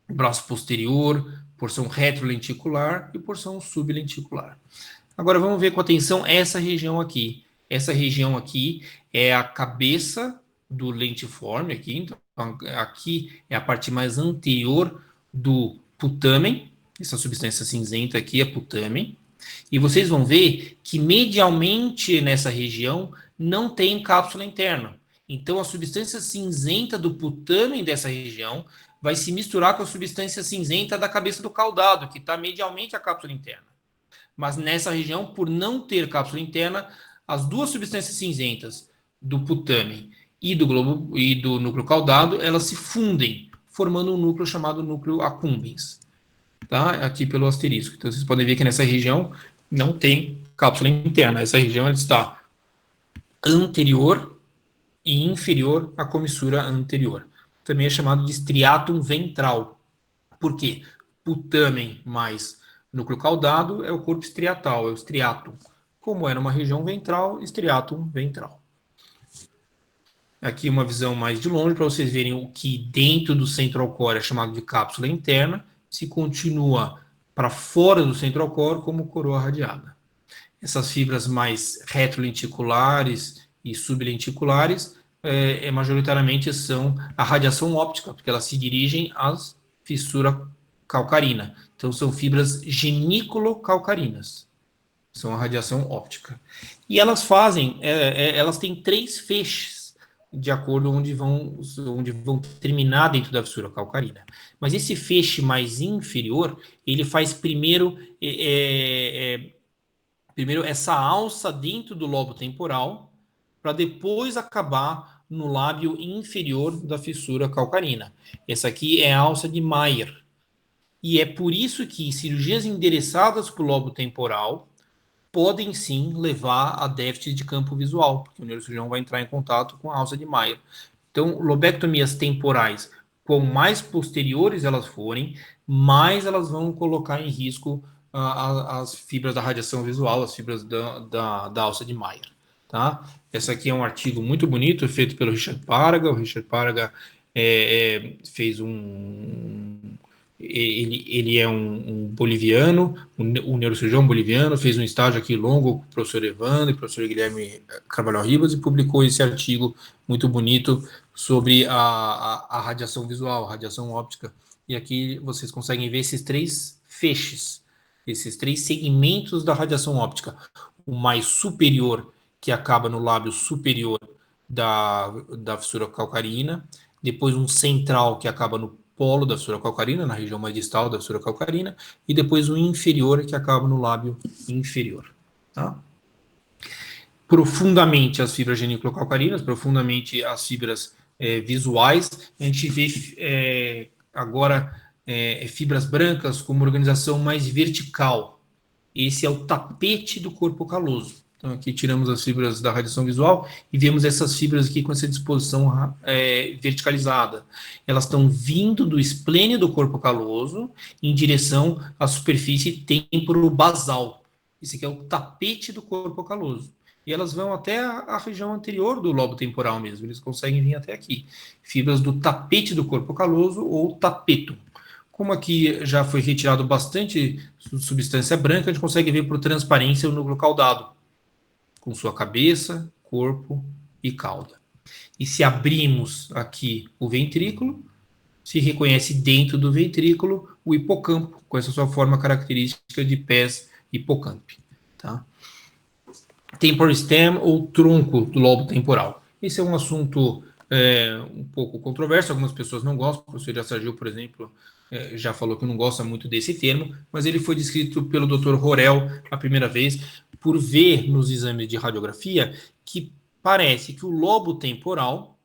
braço posterior, porção retrolenticular e porção sublenticular. Agora vamos ver com atenção essa região aqui. Essa região aqui é a cabeça do lentiforme aqui. Então, aqui é a parte mais anterior do putamen. Essa substância cinzenta aqui é putamen. E vocês vão ver que medialmente nessa região não tem cápsula interna. Então, a substância cinzenta do putamen dessa região vai se misturar com a substância cinzenta da cabeça do caudado, que está medialmente à cápsula interna. Mas nessa região, por não ter cápsula interna, as duas substâncias cinzentas do putamen e do núcleo caudado, elas se fundem, formando um núcleo chamado núcleo accumbens. Tá? Aqui pelo asterisco. Então, vocês podem ver que nessa região não tem cápsula interna. Essa região está anterior e inferior à comissura anterior. Também é chamado de striatum ventral. Por quê? Putamen mais núcleo caudado é o corpo estriatal, é o striatum. Como é numa região ventral, striatum ventral. Aqui uma visão mais de longe para vocês verem o que dentro do central core é chamado de cápsula interna, se continua para fora do central core como coroa radiada. Essas fibras mais retrolenticulares e sublenticulares majoritariamente são a radiação óptica, porque elas se dirigem à fissura calcarina. Então, são fibras geniculocalcarinas. São a radiação óptica. E elas fazem, elas têm três feixes, de acordo onde vão terminar dentro da fissura calcarina. Mas esse feixe mais inferior, ele faz primeiro essa alça dentro do lobo temporal, para depois acabar no lábio inferior da fissura calcarina. Essa aqui é a alça de Mayer. E é por isso que cirurgias endereçadas para o lobo temporal podem sim levar a déficit de campo visual, porque o neurocirurgião vai entrar em contato com a alça de Mayer. Então, lobectomias temporais, quanto mais posteriores elas forem, mais elas vão colocar em risco as fibras da radiação visual, as fibras da alça de Mayer. Tá? Esse aqui é um artigo muito bonito, feito pelo Richard Paraga. O Richard Paraga fez ele é um boliviano, um neurocirurgião boliviano, fez um estágio aqui longo com o professor Evandro e o professor Guilherme Carvalho Ribas e publicou esse artigo muito bonito sobre a radiação visual, a radiação óptica. E aqui vocês conseguem ver esses três feixes, esses três segmentos da radiação óptica. O mais superior, que acaba no lábio superior da fissura calcarina, depois um central, que acaba no polo da fissura calcarina, na região mais distal da fissura calcarina, e depois o inferior, que acaba no lábio inferior. Tá? Profundamente as fibras geniculocalcarinas, profundamente as fibras visuais. A gente vê agora fibras brancas como organização mais vertical. Esse é o tapete do corpo caloso. Então, aqui tiramos as fibras da radiação visual e vemos essas fibras aqui com essa disposição verticalizada. Elas estão vindo do esplênio do corpo caloso em direção à superfície temporobasal. Esse aqui é o tapete do corpo caloso. E elas vão até a região anterior do lobo temporal mesmo. Eles conseguem vir até aqui. Fibras do tapete do corpo caloso ou tapetum. Como aqui já foi retirado bastante substância branca, a gente consegue ver por transparência o núcleo caudado, com sua cabeça, corpo e cauda. E se abrimos aqui o ventrículo, se reconhece dentro do ventrículo o hipocampo, com essa sua forma característica de pés hipocampi. Tá? Temporal stem ou tronco do lobo temporal. Esse é um assunto um pouco controverso, algumas pessoas não gostam. O professor Sergio, por exemplo, já falou que não gosta muito desse termo, mas ele foi descrito pelo Dr. Rorel a primeira vez, por ver nos exames de radiografia que parece que o lobo temporal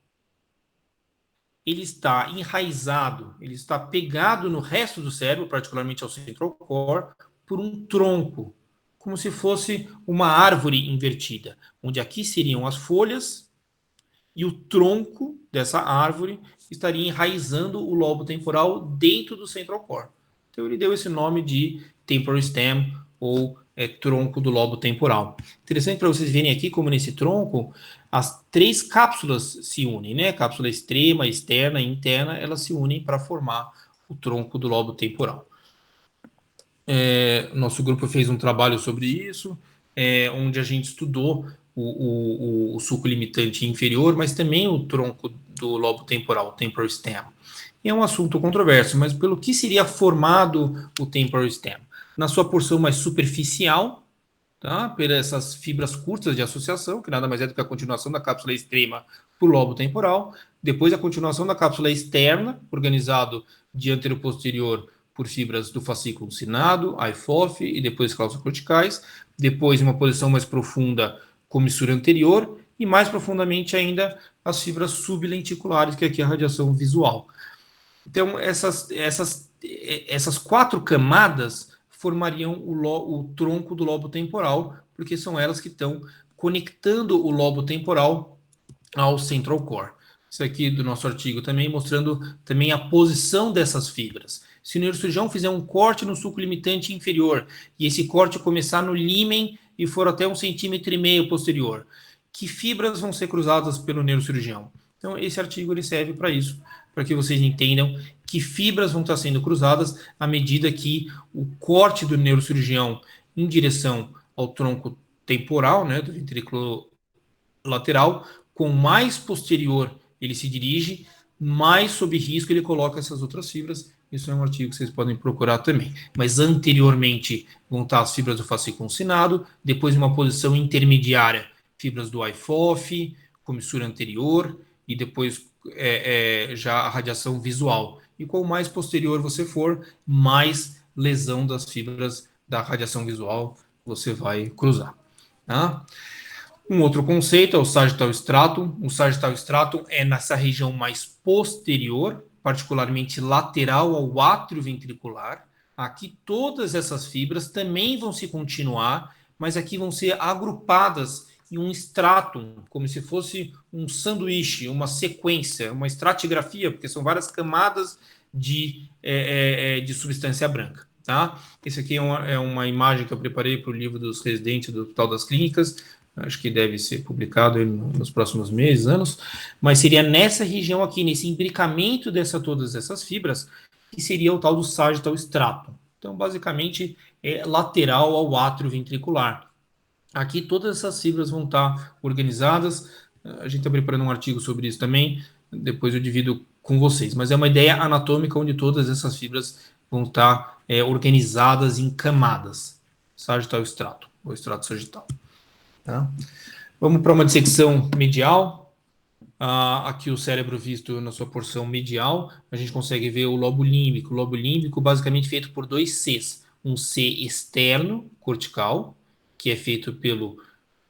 ele está enraizado, ele está pegado no resto do cérebro, particularmente ao central core, por um tronco, como se fosse uma árvore invertida, onde aqui seriam as folhas e o tronco dessa árvore estaria enraizando o lobo temporal dentro do central core. Então ele deu esse nome de temporal stem ou tronco do lobo temporal. Interessante para vocês verem aqui como nesse tronco as três cápsulas se unem, né? Cápsula extrema, externa e interna, elas se unem para formar o tronco do lobo temporal. Nosso grupo fez um trabalho sobre isso, onde a gente estudou o sulco limitante inferior, mas também o tronco do lobo temporal, o temporal stem. É um assunto controverso, mas pelo que seria formado o temporal stem? Na sua porção mais superficial, tá? Por essas fibras curtas de associação, que nada mais é do que a continuação da cápsula extrema para o lobo temporal, depois a continuação da cápsula externa, organizado de anteroposterior por fibras do fascículo cinado, IFOF e depois cláusulas corticais, depois uma posição mais profunda comissura anterior e mais profundamente ainda as fibras sublenticulares, que aqui é a radiação visual. Então, essas quatro camadas formariam o tronco do lobo temporal, porque são elas que estão conectando o lobo temporal ao central core. Isso aqui do nosso artigo também, mostrando também a posição dessas fibras. Se o neurocirurgião fizer um corte no sulco limitante inferior, e esse corte começar no límen e for até 1,5 cm posterior, que fibras vão ser cruzadas pelo neurocirurgião? Então, esse artigo ele serve para isso, para que vocês entendam que fibras vão estar sendo cruzadas à medida que o corte do neurocirurgião em direção ao tronco temporal, né, do ventrículo lateral, com mais posterior ele se dirige, mais sob risco ele coloca essas outras fibras. Isso é um artigo que vocês podem procurar também. Mas anteriormente vão estar as fibras do fascículo cinado, depois em uma posição intermediária, fibras do IFOF, comissura anterior, e depois já a radiação visual. E quanto mais posterior você for, mais lesão das fibras da radiação visual você vai cruzar. Tá? Um outro conceito é o sagittal stratum. O sagittal stratum é nessa região mais posterior, particularmente lateral ao átrio ventricular. Aqui todas essas fibras também vão se continuar, mas aqui vão ser agrupadas em um stratum, como se fosse um sanduíche, uma sequência, uma estratigrafia, porque são várias camadas de substância branca. Tá? Esse aqui é uma imagem que eu preparei para o livro dos residentes do Hospital das Clínicas. Acho que deve ser publicado nos próximos meses, anos, mas seria nessa região aqui, nesse imbricamento todas essas fibras, que seria o tal do sagittal stratum. Então, basicamente, é lateral ao átrio ventricular. Aqui todas essas fibras vão estar organizadas. A gente está preparando um artigo sobre isso também, depois eu divido com vocês. Mas é uma ideia anatômica onde todas essas fibras vão estar organizadas em camadas. Sagittal stratum, ou estrato sagital. Tá? Vamos para uma dissecção medial. Aqui o cérebro visto na sua porção medial, a gente consegue ver o lobo límbico. O lobo límbico basicamente feito por dois Cs. Um C externo, cortical, que é feito pelo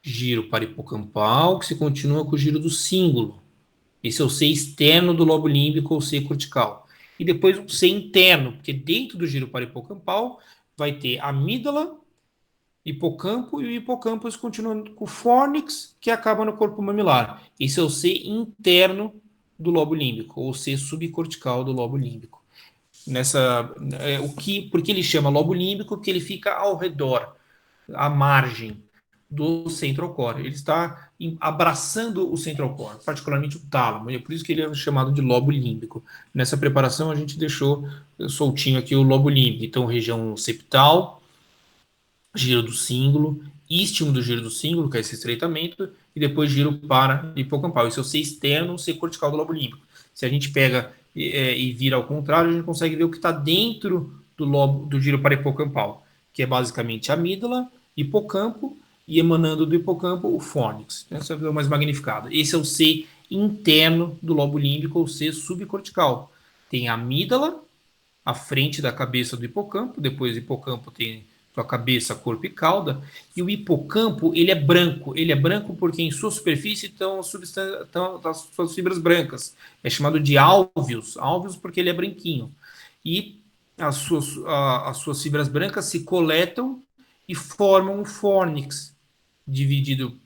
giro paripocampal, que se continua com o giro do cíngulo. Esse é o C externo do lobo límbico, ou C cortical. E depois um C interno, porque dentro do giro paripocampal vai ter amígdala, hipocampo, e o hipocampo continua com o fórnix, que acaba no corpo mamilar. Esse é o C interno do lobo límbico, ou C subcortical do lobo límbico. Por que ele chama lobo límbico? Porque ele fica ao redor, à margem do central core. Ele está abraçando o central core, particularmente o tálamo, e é por isso que ele é chamado de lobo límbico. Nessa preparação a gente deixou soltinho aqui o lobo límbico. Então, região septal, giro do cíngulo, istmo do giro do cíngulo, que é esse estreitamento, e depois giro para hipocampal. Isso é o C externo, o C cortical do lobo límbico. Se a gente pega e vira ao contrário, a gente consegue ver o que está dentro do giro para hipocampal, que é basicamente a amígdala, hipocampo, e emanando do hipocampo o fórnix. Essa é a visão mais magnificada. Esse é o C interno do lobo límbico, ou C subcortical. Tem a amígdala, à frente da cabeça do hipocampo, depois do hipocampo tem sua cabeça, corpo e cauda, e o hipocampo ele é branco porque em sua superfície estão as suas fibras brancas, é chamado de alvéolos porque ele é branquinho, e as suas fibras brancas se coletam e formam o fórnix, dividido,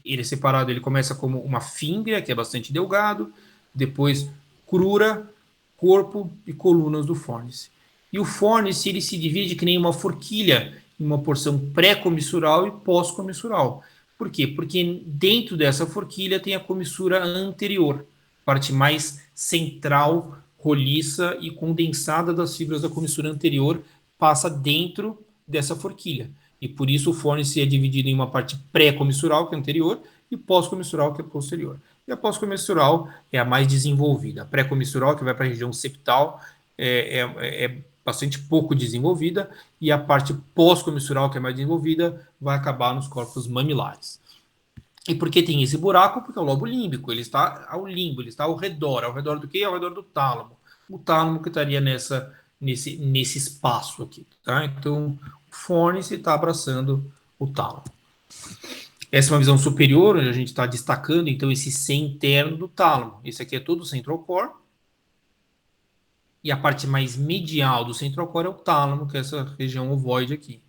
ele é separado, ele começa como uma fímbria, que é bastante delgado, depois crura, corpo e colunas do fórnice. E o fórnice ele se divide que nem uma forquilha, em uma porção pré-comissural e pós-comissural. Por quê? Porque dentro dessa forquilha tem a comissura anterior, parte mais central, roliça e condensada das fibras da comissura anterior, passa dentro dessa forquilha. E por isso o fórnice é dividido em uma parte pré-comissural, que é anterior, e pós-comissural, que é posterior. E a pós-comissural é a mais desenvolvida. A pré-comissural, que vai para a região septal, é bastante pouco desenvolvida, e a parte pós-comissural, que é mais desenvolvida, vai acabar nos corpos mamilares. E por que tem esse buraco? Porque é o lobo límbico, ele está ao limbo, ele está ao redor do quê? Ao redor do tálamo. O tálamo que estaria nesse espaço aqui, tá? Então, o fórnice está abraçando o tálamo. Essa é uma visão superior, onde a gente está destacando, então, esse C interno do tálamo. Esse aqui é todo o central core, e a parte mais medial do central core é o tálamo, que é essa região ovoide aqui.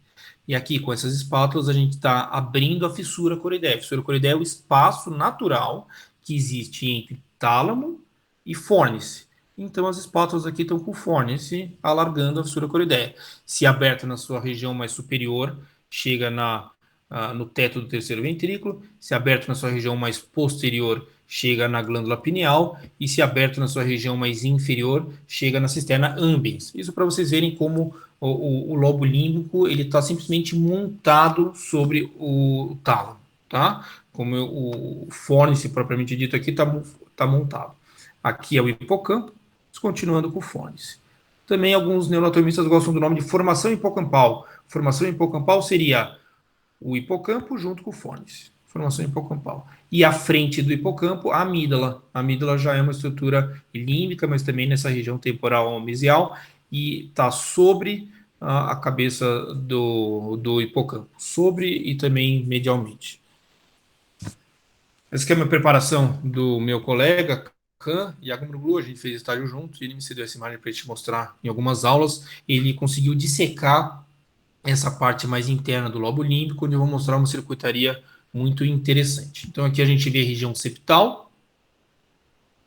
E aqui, com essas espátulas, a gente está abrindo a fissura coroideia. A fissura coroideia é o espaço natural que existe entre tálamo e fórnice. Então, as espátulas aqui estão com o fórnice alargando a fissura coroideia. Se aberta na sua região mais superior, chega no teto do terceiro ventrículo. Se aberto na sua região mais posterior, chega na glândula pineal, e se aberto na sua região mais inferior, chega na cisterna ambiens. Isso para vocês verem como o lobo límbico ele está simplesmente montado sobre o tálamo, tá? Como o fórnice propriamente dito aqui tá montado. Aqui é o hipocampo, continuando com o fórnice. Também alguns neuratomistas gostam do nome de formação hipocampal. Formação hipocampal seria o hipocampo junto com o fórnice. Formação hipocampal. E à frente do hipocampo, a amígdala. A amígdala já é uma estrutura límbica, mas também nessa região temporal mesial, e está sobre a cabeça do hipocampo. Sobre e também medialmente. Essa aqui é a minha preparação do meu colega, Khan Yagmuruglu, a gente fez estágio juntos, e ele me cedeu essa imagem para te mostrar em algumas aulas. Ele conseguiu dissecar essa parte mais interna do lobo límbico, onde eu vou mostrar uma circuitaria muito interessante. Então aqui a gente vê a região septal,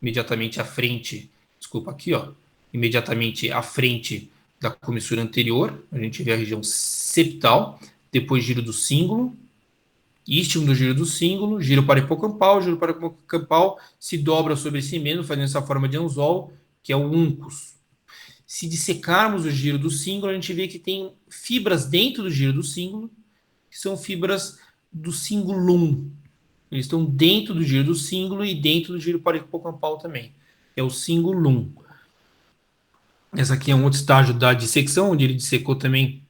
imediatamente à frente, desculpa, aqui, ó, imediatamente à frente da comissura anterior, a gente vê a região septal, depois giro do cíngulo, istmo do giro do cíngulo, giro para giro para hipocampal, se dobra sobre si mesmo, fazendo essa forma de anzol, que é o uncus. Se dissecarmos o giro do cíngulo, a gente vê que tem fibras dentro do giro do cíngulo, que são fibras do cingulum. Eles estão dentro do giro do cíngulo e dentro do giro hipocampal também. É o cingulum. Essa aqui é um outro estágio da dissecção, onde ele dissecou também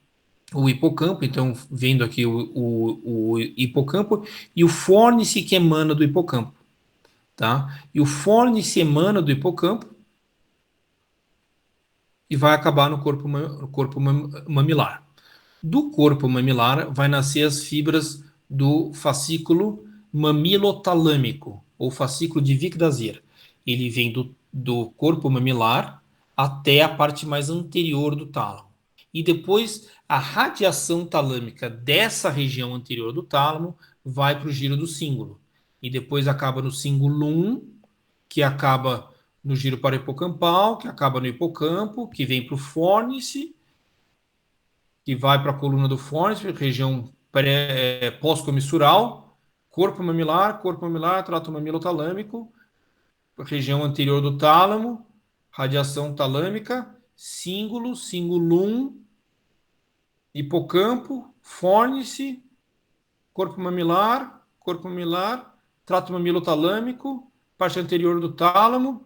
o hipocampo. Então, vendo aqui o hipocampo e o fórnice que emana do hipocampo. Tá? E o fórnice emana do hipocampo e vai acabar no corpo mamilar. Do corpo mamilar vai nascer as fibras do fascículo mamilotalâmico, ou fascículo de Wick-Dazier. Ele vem do corpo mamilar até a parte mais anterior do tálamo. E depois a radiação talâmica dessa região anterior do tálamo vai para o giro do cíngulo. E depois acaba no cingulum, que acaba no giro parahipocampal, que acaba no hipocampo, que vem para o fórnice, que vai para a coluna do fórnice, região pós-comissural, corpo mamilar, trato mamilotalâmico, região anterior do tálamo, radiação talâmica, cíngulo, cingulum, hipocampo, fórnice, corpo mamilar, trato mamilotalâmico, parte anterior do tálamo,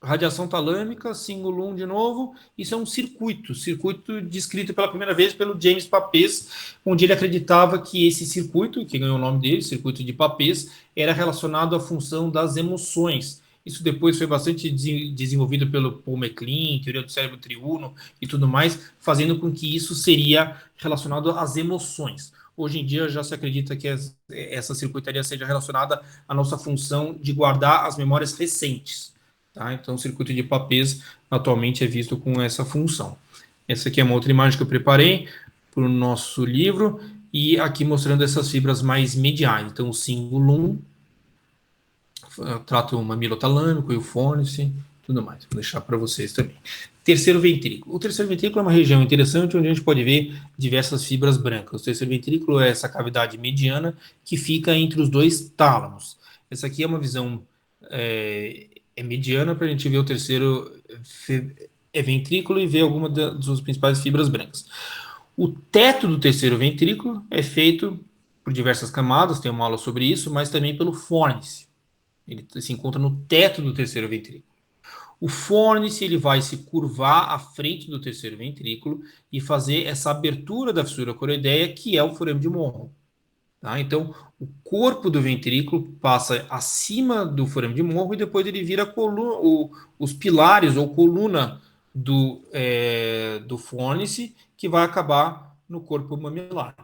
radiação talâmica, cingulum de novo. Isso é um circuito descrito pela primeira vez pelo James Papez, onde ele acreditava que esse circuito, que ganhou o nome dele, circuito de Papez, era relacionado à função das emoções. Isso depois foi bastante desenvolvido pelo Paul MacLean, teoria do cérebro triuno e tudo mais, fazendo com que isso seria relacionado às emoções. Hoje em dia já se acredita que essa circuitaria seja relacionada à nossa função de guardar as memórias recentes. Tá? Então, o circuito de Papez atualmente é visto com essa função. Essa aqui é uma outra imagem que eu preparei para o nosso livro, e aqui mostrando essas fibras mais mediais. Então, o cingulum, trato o mamilotalâmico e o fórnice, tudo mais. Vou deixar para vocês também. Terceiro ventrículo. O terceiro ventrículo é uma região interessante onde a gente pode ver diversas fibras brancas. O terceiro ventrículo é essa cavidade mediana que fica entre os dois tálamos. Essa aqui é uma visão mediana para a gente ver o terceiro ventrículo e ver alguma das suas principais fibras brancas. O teto do terceiro ventrículo é feito por diversas camadas, tem uma aula sobre isso, mas também pelo fórnice. Ele se encontra no teto do terceiro ventrículo. O fórnice ele vai se curvar à frente do terceiro ventrículo e fazer essa abertura da fissura coroideia, que é o forame de Monro. Tá? Então, o corpo do ventrículo passa acima do forame de Monro e depois ele vira os pilares ou coluna do fórnice, que vai acabar no corpo mamilar.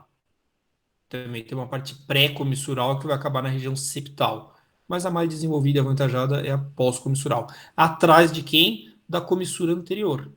Também tem uma parte pré-comissural que vai acabar na região septal. Mas a mais desenvolvida e avantajada é a pós-comissural. Atrás de quem? Da comissura anterior.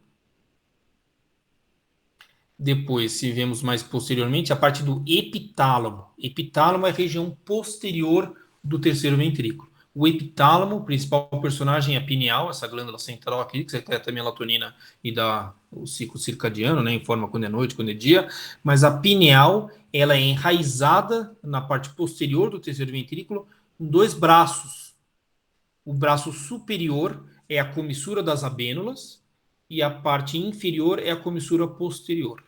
Depois, se vemos mais posteriormente, a parte do epitálamo. Epitálamo é a região posterior do terceiro ventrículo. O epitálamo, o principal personagem é a pineal, essa glândula central aqui, que secreta a melatonina e dá o ciclo circadiano, né, informa quando é noite, quando é dia. Mas a pineal, ela é enraizada na parte posterior do terceiro ventrículo, com dois braços. O braço superior é a comissura das abênulas e a parte inferior é a comissura posterior.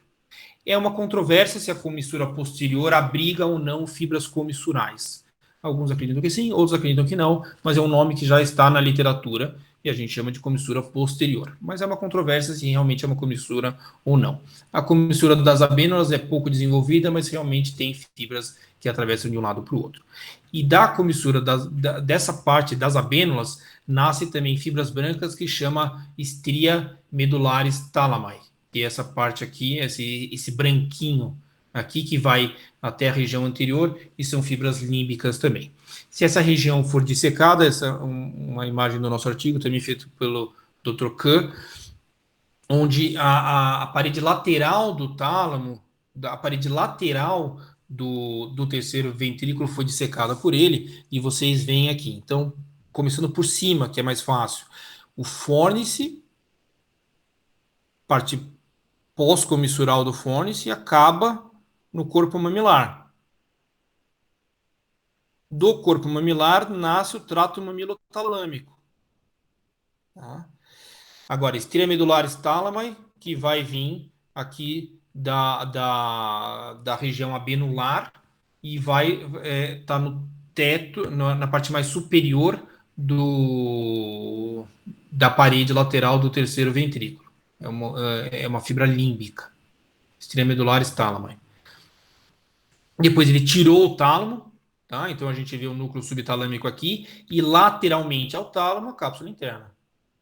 É uma controvérsia se a comissura posterior abriga ou não fibras comissurais. Alguns acreditam que sim, outros acreditam que não, mas é um nome que já está na literatura e a gente chama de comissura posterior. Mas é uma controvérsia se realmente é uma comissura ou não. A comissura das abênulas é pouco desenvolvida, mas realmente tem fibras que atravessam de um lado para o outro. E da comissura dessa parte das abênulas nasce também fibras brancas que chama estria medulares thalami. E essa parte aqui, esse branquinho aqui que vai até a região anterior, e são fibras límbicas também. Se essa região for dissecada, essa é uma imagem do nosso artigo, também feito pelo Dr. Kahn, onde a parede lateral do tálamo, a parede lateral do terceiro ventrículo foi dissecada por ele, e vocês veem aqui. Então, começando por cima, que é mais fácil, o fórnice, parte pós-comissural do fórnice, acaba no corpo mamilar. Do corpo mamilar nasce o trato mamilotalâmico. Tá? Agora, estria medulares tálami, que vai vir aqui da região abenular e vai estar no teto, na parte mais superior da parede lateral do terceiro ventrículo. É uma fibra límbica. Estria medulares tálami. Depois ele tirou o tálamo, tá? Então a gente vê o núcleo subtalâmico aqui, e lateralmente ao tálamo, a cápsula interna.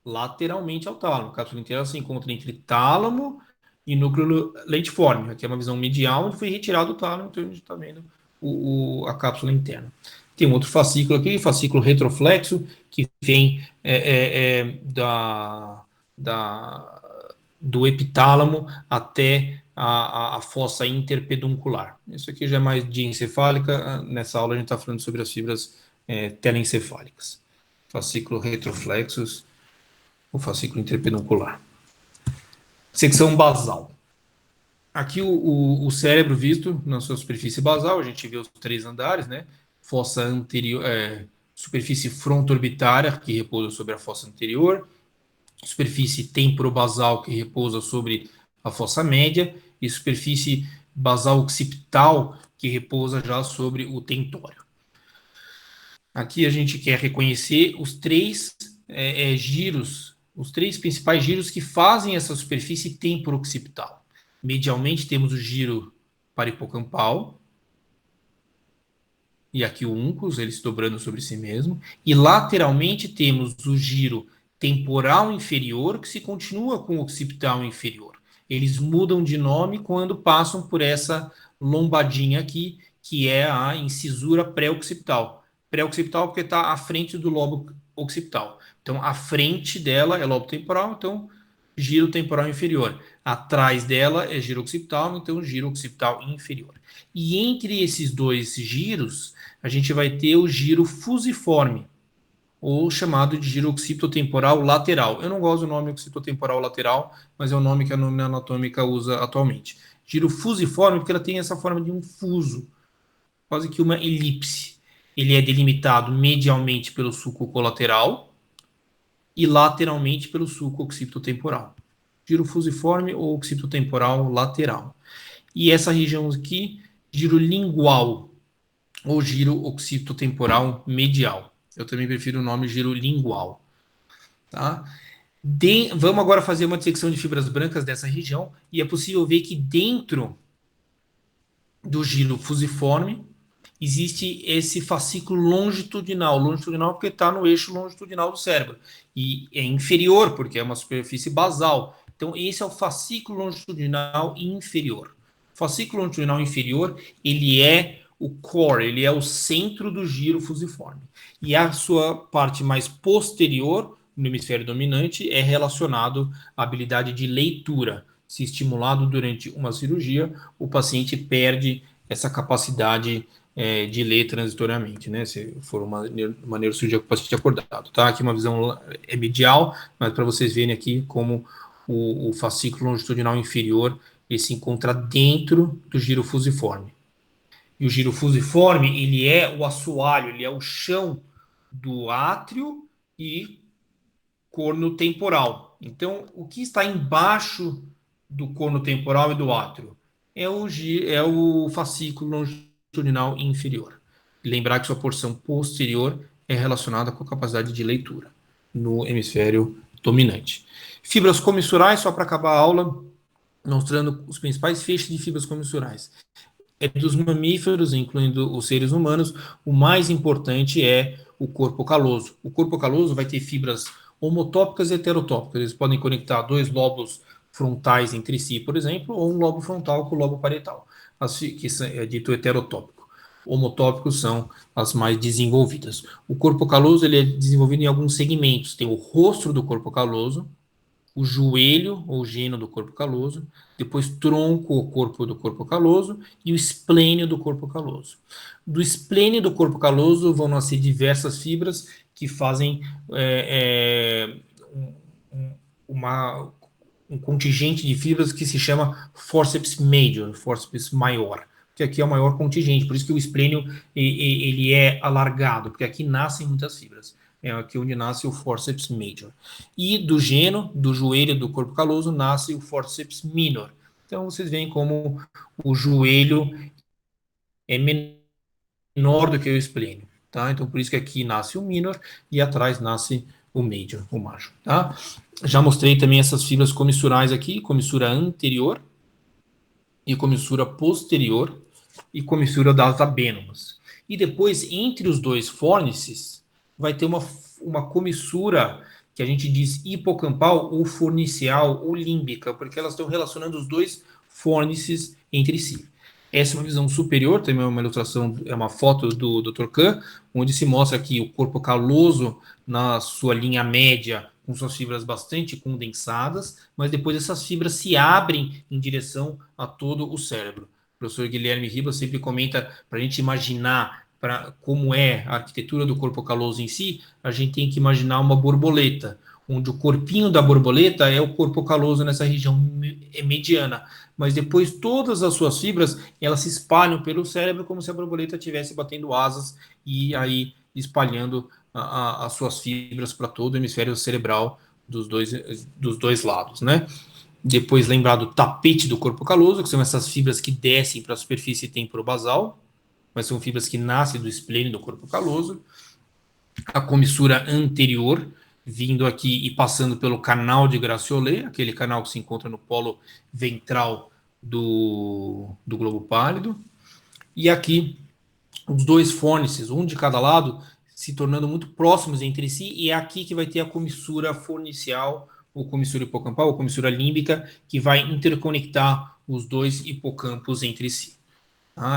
Lateralmente ao tálamo. A cápsula interna se encontra entre tálamo e núcleo lentiforme. Aqui é uma visão medial, onde foi retirado o tálamo, então a gente está vendo a cápsula interna. Tem um outro fascículo aqui, fascículo retroflexo, que vem do epitálamo até a fossa interpeduncular. Isso aqui já é mais diencefálica. Nessa aula a gente está falando sobre as fibras telencefálicas. Fascículo retroflexus, o fascículo interpeduncular. Secção basal. Aqui o cérebro visto na sua superfície basal, a gente vê os 3 andares, né? Fossa anterior, superfície fronto-orbitária, que repousa sobre a fossa anterior, superfície temporobasal, que repousa sobre a fossa média, e superfície basal occipital, que repousa já sobre o tentório. Aqui a gente quer reconhecer os 3 giros, os 3 principais giros que fazem essa superfície temporo-occipital. Medialmente temos o giro paripocampal, e aqui o uncus, ele se dobrando sobre si mesmo, e lateralmente temos o giro temporal inferior, que se continua com o occipital inferior. Eles mudam de nome quando passam por essa lombadinha aqui, que é a incisura pré-occipital. Pré-occipital porque está à frente do lobo occipital. Então, a frente dela é lobo temporal, então giro temporal inferior. Atrás dela é giro occipital, então giro occipital inferior. E entre esses 2 giros, a gente vai ter o giro fusiforme, ou chamado de giro occipitotemporal lateral. Eu não gosto do nome occipitotemporal lateral, mas é o nome que a anômia anatômica usa atualmente. Giro fusiforme porque ela tem essa forma de um fuso, quase que uma elipse. Ele é delimitado medialmente pelo sulco colateral e lateralmente pelo sulco occipitotemporal. Giro fusiforme ou occipitotemporal lateral. E essa região aqui, giro lingual ou giro occipitotemporal medial. Eu também prefiro o nome giro lingual. Tá? Vamos agora fazer uma dissecção de fibras brancas dessa região, e é possível ver que dentro do giro fusiforme existe esse fascículo longitudinal porque está no eixo longitudinal do cérebro, e é inferior porque é uma superfície basal. Então esse é o fascículo longitudinal inferior. O fascículo longitudinal inferior, ele é o core, ele é o centro do giro fusiforme. E a sua parte mais posterior, no hemisfério dominante, é relacionado à habilidade de leitura. Se estimulado durante uma cirurgia, o paciente perde essa capacidade de ler transitoriamente, né? Se for uma neurocirurgia com o paciente acordado, tá? Aqui uma visão medial, mas para vocês verem aqui como o fascículo longitudinal inferior ele se encontra dentro do giro fusiforme. E o giro fusiforme, ele é o assoalho, ele é o chão do átrio e corno temporal. Então, o que está embaixo do corno temporal e do átrio é o fascículo longitudinal inferior. Lembrar que sua porção posterior é relacionada com a capacidade de leitura no hemisfério dominante. Fibras comissurais, só para acabar a aula, mostrando os principais feixes de fibras comissurais. Dos mamíferos, incluindo os seres humanos, o mais importante é o corpo caloso. O corpo caloso vai ter fibras homotópicas e heterotópicas. Eles podem conectar 2 lobos frontais entre si, por exemplo, ou um lobo frontal com o lobo parietal, que é dito heterotópico. Homotópicos são as mais desenvolvidas. O corpo caloso ele é desenvolvido em alguns segmentos. Tem o rostro do corpo caloso, o joelho ou gênio do corpo caloso, depois tronco ou corpo do corpo caloso e o esplênio do corpo caloso. Do esplênio do corpo caloso vão nascer diversas fibras que fazem uma, um contingente de fibras que se chama forceps major, forceps maior, que aqui é o maior contingente, por isso que o esplênio ele é alargado, porque aqui nascem muitas fibras. É aqui onde nasce o forceps major. E do geno, do joelho do corpo caloso, nasce o forceps minor. Então vocês veem como o joelho é menor do que o esplênio, tá? Então por isso que aqui nasce o minor e atrás nasce o major, o major, tá? Já mostrei também essas fibras comissurais aqui, comissura anterior e comissura posterior e comissura das abênomas. E depois, entre os dois fórnices, vai ter uma comissura que a gente diz hipocampal ou fornicial ou límbica, porque elas estão relacionando os dois fórnices entre si. Essa é uma visão superior, também é uma ilustração, é uma foto do Dr. Kahn, onde se mostra aqui o corpo caloso na sua linha média, com suas fibras bastante condensadas, mas depois essas fibras se abrem em direção a todo o cérebro. O professor Guilherme Ribas sempre comenta para a gente imaginar como é a arquitetura do corpo caloso em si, a gente tem que imaginar uma borboleta, onde o corpinho da borboleta é o corpo caloso nessa região mediana, mas depois todas as suas fibras elas se espalham pelo cérebro como se a borboleta estivesse batendo asas e aí espalhando as suas fibras para todo o hemisfério cerebral dos dois lados, né? Depois lembrar do tapete do corpo caloso, que são essas fibras que descem para a superfície temporobasal, mas são fibras que nascem do esplênio do corpo caloso. A comissura anterior, vindo aqui e passando pelo canal de Gratiolet, aquele canal que se encontra no polo ventral do globo pálido. E aqui, os dois fórnices, um de cada lado, se tornando muito próximos entre si, e é aqui que vai ter a comissura fornicial, ou comissura hipocampal, ou comissura límbica, que vai interconectar os dois hipocampos entre si.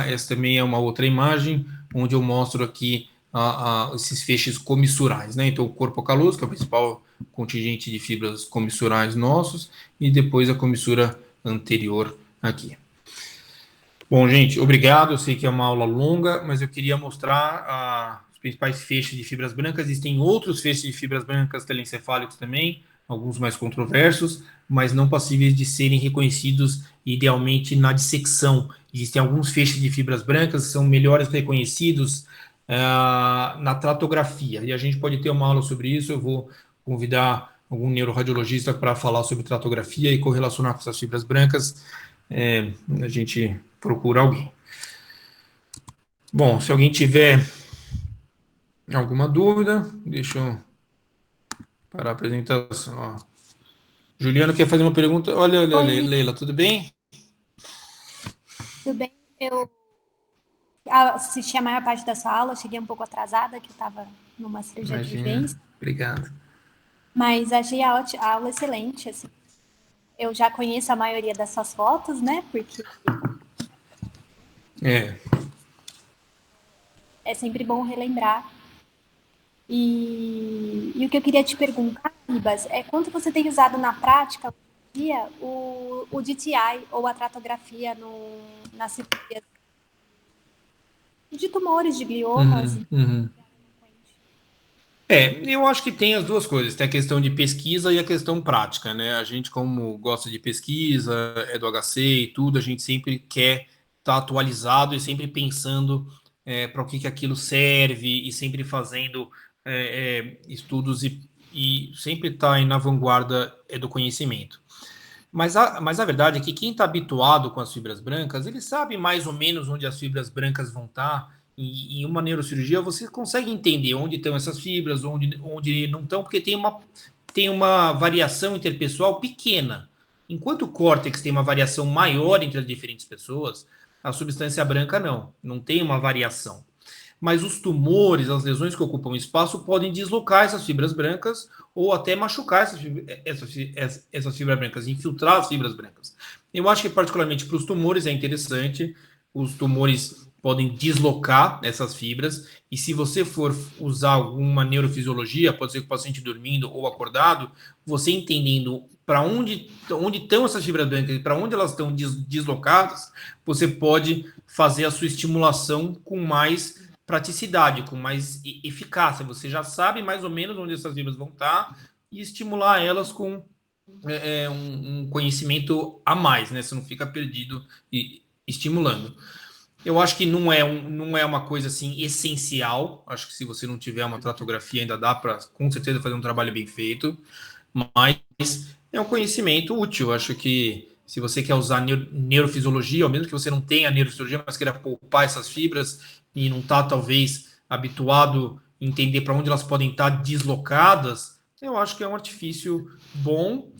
Essa também é uma outra imagem, onde eu mostro aqui esses feixes comissurais, né? Então, o corpo caloso, que é o principal contingente de fibras comissurais nossos, e depois a comissura anterior aqui. Bom, gente, obrigado. Eu sei que é uma aula longa, mas eu queria mostrar os principais feixes de fibras brancas. Existem outros feixes de fibras brancas telencefálicos também, alguns mais controversos, mas não passíveis de serem reconhecidos idealmente na dissecção. Existem alguns feixes de fibras brancas que são melhores reconhecidos na tratografia, e a gente pode ter uma aula sobre isso. Eu vou convidar algum neuroradiologista para falar sobre tratografia e correlacionar com essas fibras brancas. A gente procura alguém. Bom, se alguém tiver alguma dúvida, deixa eu parar a apresentação. Juliana quer fazer uma pergunta. Olha, Oi, Leila, tudo bem? tudo bem? Eu assisti a maior parte da sua aula, cheguei um pouco atrasada, que eu estava numa cirurgia de urgência. Obrigado. Mas achei a aula excelente, assim. Eu já conheço a maioria dessas fotos, né? Porque é sempre bom relembrar. E o que eu queria te perguntar, Ribas, é quanto você tem usado na prática hoje em dia o DTI ou a tratografia nas cirurgias de tumores, de gliomas? Eu acho que tem as duas coisas, tem a questão de pesquisa e a questão prática, né? A gente, como gosta de pesquisa, é do HC e tudo, a gente sempre quer estar atualizado e sempre pensando para o que aquilo serve e sempre fazendo estudos e sempre estar na vanguarda do conhecimento. Mas a verdade é que quem está habituado com as fibras brancas, ele sabe mais ou menos onde as fibras brancas vão estar. E em uma neurocirurgia você consegue entender onde estão essas fibras, onde não estão, porque tem uma variação interpessoal pequena. Enquanto o córtex tem uma variação maior entre as diferentes pessoas, a substância branca não tem uma variação. mas os tumores, as lesões que ocupam espaço, podem deslocar essas fibras brancas ou até machucar essas fibras brancas, infiltrar as fibras brancas. Eu acho que, particularmente para os tumores, é interessante. Os tumores podem deslocar essas fibras, e se você for usar alguma neurofisiologia, pode ser que o paciente dormindo ou acordado, você entendendo para onde estão essas fibras brancas e para onde elas estão deslocadas, você pode fazer a sua estimulação com mais praticidade, com mais eficácia. Você já sabe mais ou menos onde essas fibras vão estar e estimular elas com um conhecimento a mais, né? Você não fica perdido e estimulando. Eu acho que não é uma coisa assim essencial. Acho que se você não tiver uma tratografia, ainda dá para, com certeza, fazer um trabalho bem feito. Mas é um conhecimento útil. Acho que se você quer usar neurofisiologia, ou mesmo que você não tenha neurofisiologia, mas queira poupar essas fibras e não está, talvez, habituado a entender para onde elas podem estar deslocadas, eu acho que é um artifício bom,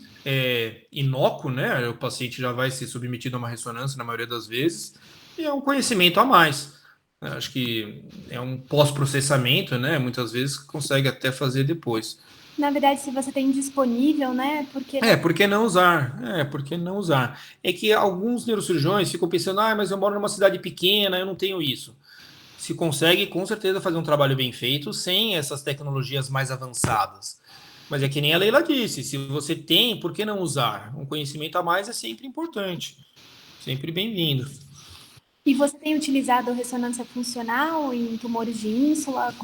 inócuo, né? O paciente já vai ser submetido a uma ressonância na maioria das vezes, e é um conhecimento a mais. Acho que é um pós-processamento, né? Muitas vezes consegue até fazer depois. Na verdade, se você tem disponível, né? Por que não usar? Por que não usar? É que alguns neurocirurgiões ficam pensando, mas eu moro numa cidade pequena, eu não tenho isso. Se consegue, com certeza, fazer um trabalho bem feito sem essas tecnologias mais avançadas. Mas é que nem a Leila disse, se você tem, por que não usar? Um conhecimento a mais é sempre importante, sempre bem-vindo. E você tem utilizado ressonância funcional em tumores de ínsula?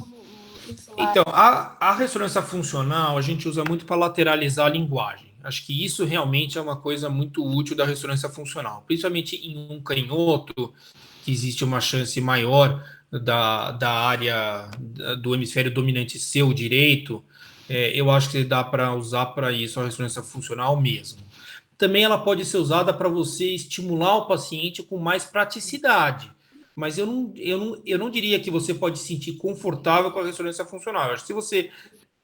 Então, a ressonância funcional a gente usa muito para lateralizar a linguagem. Acho que isso realmente é uma coisa muito útil da ressonância funcional, principalmente em um canhoto, que existe uma chance maior da área do hemisfério dominante ser o direito. Eu acho que dá para usar para isso a ressonância funcional mesmo. Também ela pode ser usada para você estimular o paciente com mais praticidade. Mas eu não diria que você pode se sentir confortável com a ressonância funcional. Eu acho que se você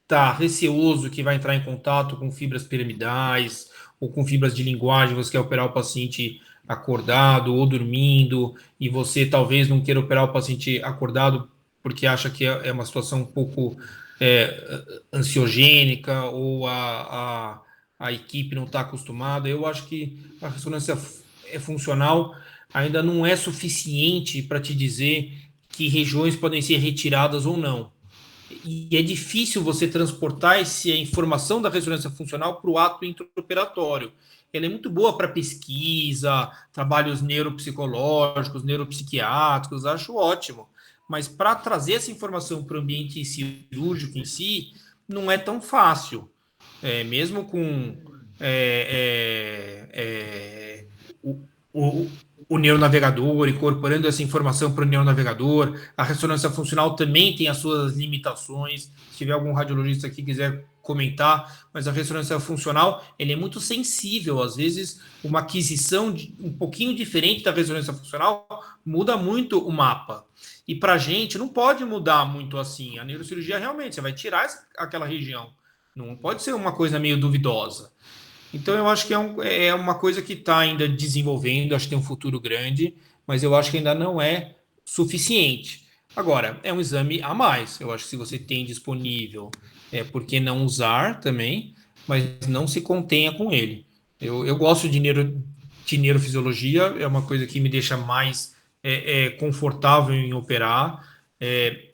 está receoso que vai entrar em contato com fibras piramidais ou com fibras de linguagem, você quer operar o paciente acordado ou dormindo, e você talvez não queira operar o paciente acordado porque acha que é uma situação um pouco ansiogênica, ou a equipe não está acostumada, eu acho que a ressonância funcional ainda não é suficiente para te dizer que regiões podem ser retiradas ou não. E é difícil você transportar a informação da ressonância funcional para o ato intraoperatório. Ela é muito boa para pesquisa, trabalhos neuropsicológicos, neuropsiquiátricos, acho ótimo. Mas para trazer essa informação para o ambiente cirúrgico em si, não é tão fácil. Mesmo com o neuronavegador, incorporando essa informação para o neuronavegador. A ressonância funcional também tem as suas limitações. Se tiver algum radiologista aqui que quiser comentar, mas a ressonância funcional ele é muito sensível. Às vezes, uma aquisição um pouquinho diferente da ressonância funcional muda muito o mapa. E para a gente não pode mudar muito assim. A neurocirurgia realmente, você vai tirar aquela região. Não pode ser uma coisa meio duvidosa. Então, eu acho que é uma coisa que está ainda desenvolvendo, acho que tem um futuro grande, mas eu acho que ainda não é suficiente. Agora, é um exame a mais. Eu acho que se você tem disponível, por que não usar também, mas não se contenha com ele. Eu gosto de neurofisiologia, é uma coisa que me deixa mais confortável em operar.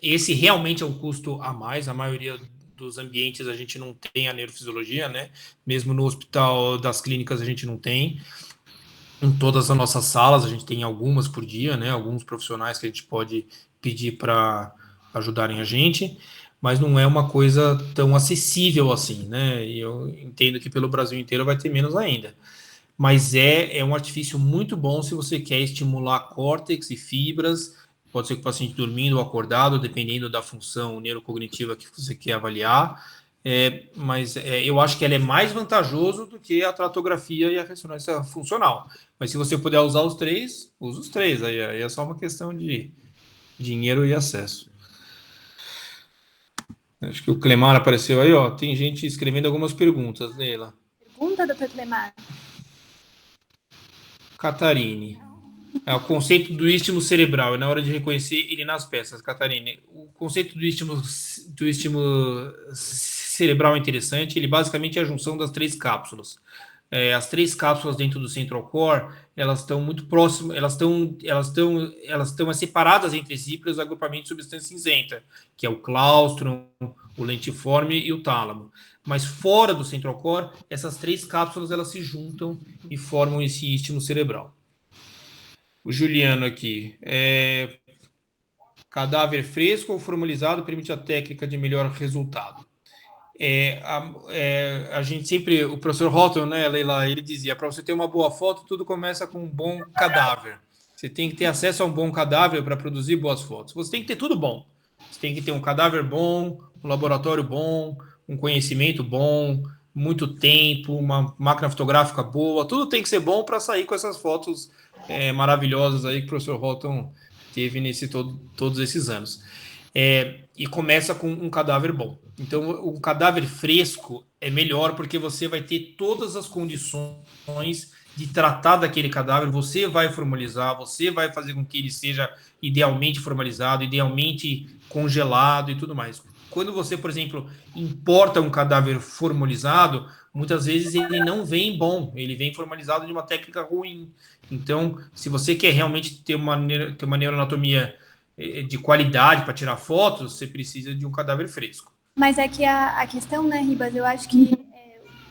Esse realmente é um custo a mais, a maioria dos ambientes a gente não tem a neurofisiologia, né? Mesmo no hospital das clínicas a gente não tem. Em todas as nossas salas a gente tem algumas por dia, né? Alguns profissionais que a gente pode pedir para ajudarem a gente, mas não é uma coisa tão acessível assim, né? E eu entendo que pelo Brasil inteiro vai ter menos ainda. Mas é um artifício muito bom se você quer estimular córtex e fibras. Pode ser que o paciente dormindo ou acordado, dependendo da função neurocognitiva que você quer avaliar. Mas eu acho que ela é mais vantajoso do que a tratografia e a ressonância funcional. Mas se você puder usar os três, use os três. Aí é só uma questão de dinheiro e acesso. Acho que o Clemar apareceu aí, ó. Tem gente escrevendo algumas perguntas, Neila. Pergunta, doutor Clemar? Catarine. É o conceito do istmo cerebral, é na hora de reconhecer ele nas peças, Catarina. O conceito do istmo cerebral é interessante, ele basicamente é a junção das três cápsulas. As três cápsulas dentro do Central Core, elas estão muito próximas, elas estão separadas entre si pelos agrupamentos de substância cinzenta, que é o claustro, o lentiforme e o tálamo. Mas fora do Central Core, essas três cápsulas elas se juntam e formam esse istmo cerebral. O Juliano aqui. Cadáver fresco ou formalizado permite a técnica de melhor resultado. A gente sempre, o professor Houghton, né, Leila, ele dizia, para você ter uma boa foto, tudo começa com um bom cadáver. Você tem que ter acesso a um bom cadáver para produzir boas fotos. Você tem que ter tudo bom. Você tem que ter um cadáver bom, um laboratório bom, um conhecimento bom, muito tempo, uma máquina fotográfica boa. Tudo tem que ser bom para sair com essas fotos maravilhosas aí que o professor Houghton teve todos esses anos. E começa com um cadáver bom. Então, o cadáver fresco é melhor porque você vai ter todas as condições de tratar daquele cadáver, você vai formalizar, você vai fazer com que ele seja idealmente formalizado, idealmente congelado e tudo mais. Quando você, por exemplo, importa um cadáver formalizado, muitas vezes ele não vem bom, ele vem formalizado de uma técnica ruim. Então, se você quer realmente ter uma neuroanatomia de qualidade para tirar fotos, você precisa de um cadáver fresco. Mas é que a questão, né, Ribas, eu acho que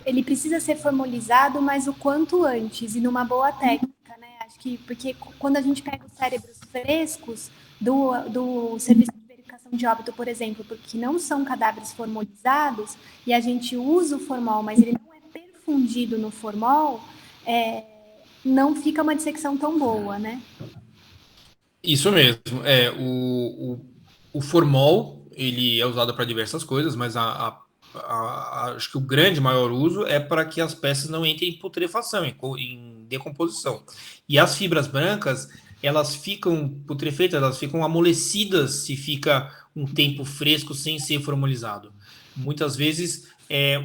ele precisa ser formalizado, mas o quanto antes, e numa boa técnica, né? Acho que, porque quando a gente pega os cérebros frescos do serviço de verificação de óbito, por exemplo, porque não são cadáveres formalizados, e a gente usa o formol, mas ele não é perfundido no formol, não fica uma dissecção tão boa, né? Isso mesmo. O formol, ele é usado para diversas coisas, mas acho que o grande maior uso é para que as peças não entrem em putrefação, em decomposição. E as fibras brancas, elas ficam putrefeitas, elas ficam amolecidas se fica um tempo fresco sem ser formalizado. Muitas vezes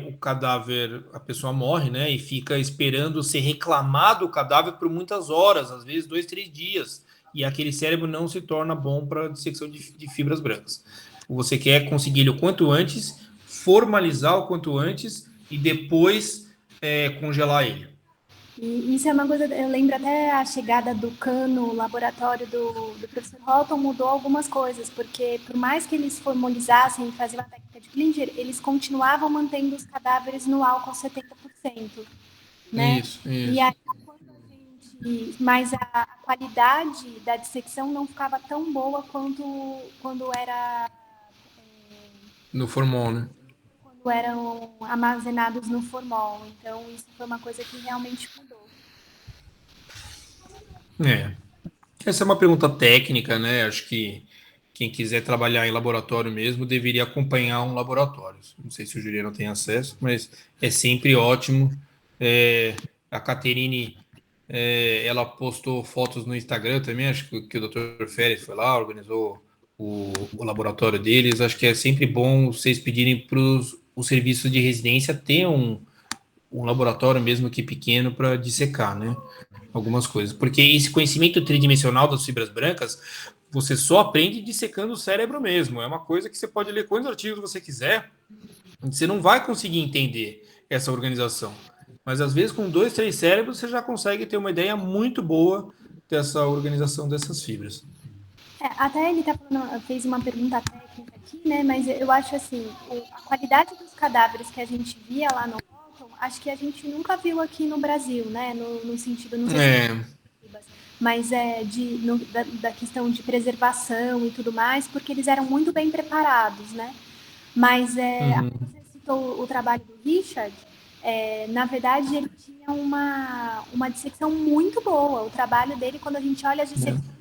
o cadáver, a pessoa morre, né, e fica esperando ser reclamado o cadáver por muitas horas, às vezes 2, 3 dias, e aquele cérebro não se torna bom para dissecção de fibras brancas. Você quer conseguir ele o quanto antes, formalizar o quanto antes e depois congelar ele. E isso é uma coisa, eu lembro até a chegada do CAN no laboratório do professor Houghton mudou algumas coisas, porque por mais que eles formalizassem e faziam a técnica de Klinger, eles continuavam mantendo os cadáveres no álcool 70%, né? Isso. E aí, mas a qualidade da dissecção não ficava tão boa quando era... No formol, né? Quando eram armazenados no formol. Então, isso foi uma coisa que realmente mudou. Essa é uma pergunta técnica, né? Acho que quem quiser trabalhar em laboratório mesmo deveria acompanhar um laboratório. Não sei se o Juliano tem acesso, mas é sempre ótimo. A Caterine, ela postou fotos no Instagram também, acho que o Dr. Férez foi lá, organizou o laboratório deles. Acho que é sempre bom vocês pedirem para os serviços de residência ter um laboratório, mesmo que pequeno, para dissecar, né? Algumas coisas. Porque esse conhecimento tridimensional das fibras brancas, você só aprende dissecando o cérebro mesmo. É uma coisa que você pode ler quantos artigos você quiser, você não vai conseguir entender essa organização. Mas às vezes com 2, 3 cérebros você já consegue ter uma ideia muito boa dessa organização dessas fibras. Até ele fez uma pergunta técnica aqui, né? Mas eu acho assim, a qualidade dos cadáveres que a gente via lá no Houghton, acho que a gente nunca viu aqui no Brasil, né? No sentido, não sei se mas da questão de preservação e tudo mais, porque eles eram muito bem preparados, né? Mas você citou o trabalho do Richard, na verdade ele tinha uma dissecção muito boa. O trabalho dele, quando a gente olha as dissecções,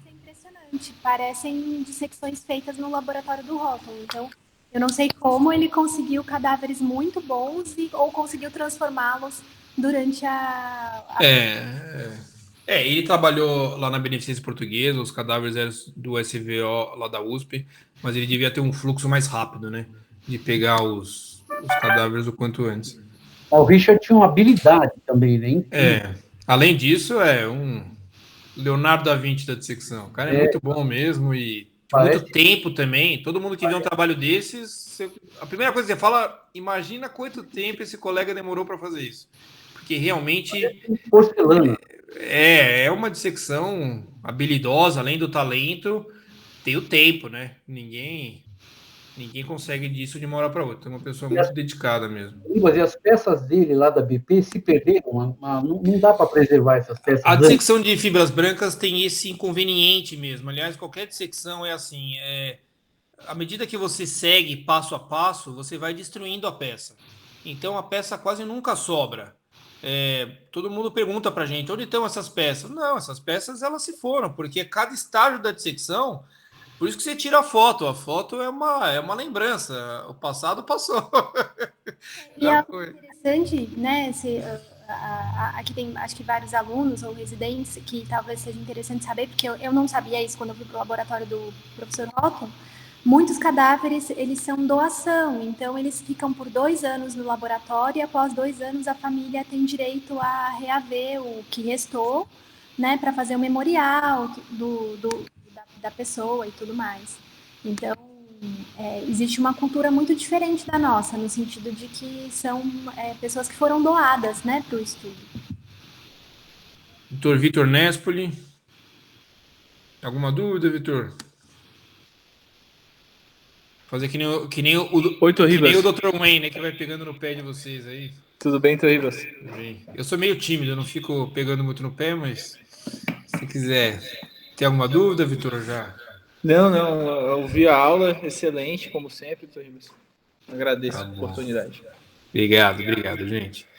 parecem dissecções feitas no laboratório do Houghton. Então, eu não sei como ele conseguiu cadáveres muito bons ou conseguiu transformá-los durante ele trabalhou lá na Beneficência Portuguesa, os cadáveres eram do SVO lá da USP, mas ele devia ter um fluxo mais rápido, né? De pegar os cadáveres o quanto antes. O Richard tinha uma habilidade também, né? Além disso, Leonardo da Vinci da dissecção. O cara é É. muito bom mesmo e de Parece- muito tempo também. Todo mundo que vê um trabalho desses, a primeira coisa que você fala, imagina quanto tempo esse colega demorou para fazer isso. Porque realmente Porcelana. é uma dissecção habilidosa, além do talento, tem o tempo, né? Ninguém consegue disso de uma hora para outra. É uma pessoa muito dedicada mesmo. Ribas, e as peças dele lá da BP se perderam. Não dá para preservar essas peças. A dissecção de fibras brancas tem esse inconveniente mesmo. Aliás, qualquer dissecção é assim. À medida que você segue passo a passo, você vai destruindo a peça. Então a peça quase nunca sobra. Todo mundo pergunta pra gente, onde estão essas peças? Não, essas peças elas se foram, porque cada estágio da dissecção, por isso que você tira a foto é uma lembrança, o passado passou. E é interessante, né? Aqui tem, acho que vários alunos ou residentes que talvez seja interessante saber, porque eu não sabia isso quando eu fui para o laboratório do professor Otton. Muitos cadáveres, eles são doação, então eles ficam por 2 anos no laboratório e após 2 anos a família tem direito a reaver o que restou, né, para fazer o memorial da pessoa e tudo mais. Então, existe uma cultura muito diferente da nossa, no sentido de que são pessoas que foram doadas, né, para o estudo. Doutor Vitor Nespoli. Alguma dúvida, Vitor? Fazer que nem o Dr. Wayne, né, que vai pegando no pé de vocês aí. Tudo bem, Dr. Ribas? Eu sou meio tímido, eu não fico pegando muito no pé, mas se quiser ter alguma dúvida, Vitor, já. Não, eu vi a aula, excelente, como sempre, Dr. Ribas. Agradeço a oportunidade. Obrigado, gente.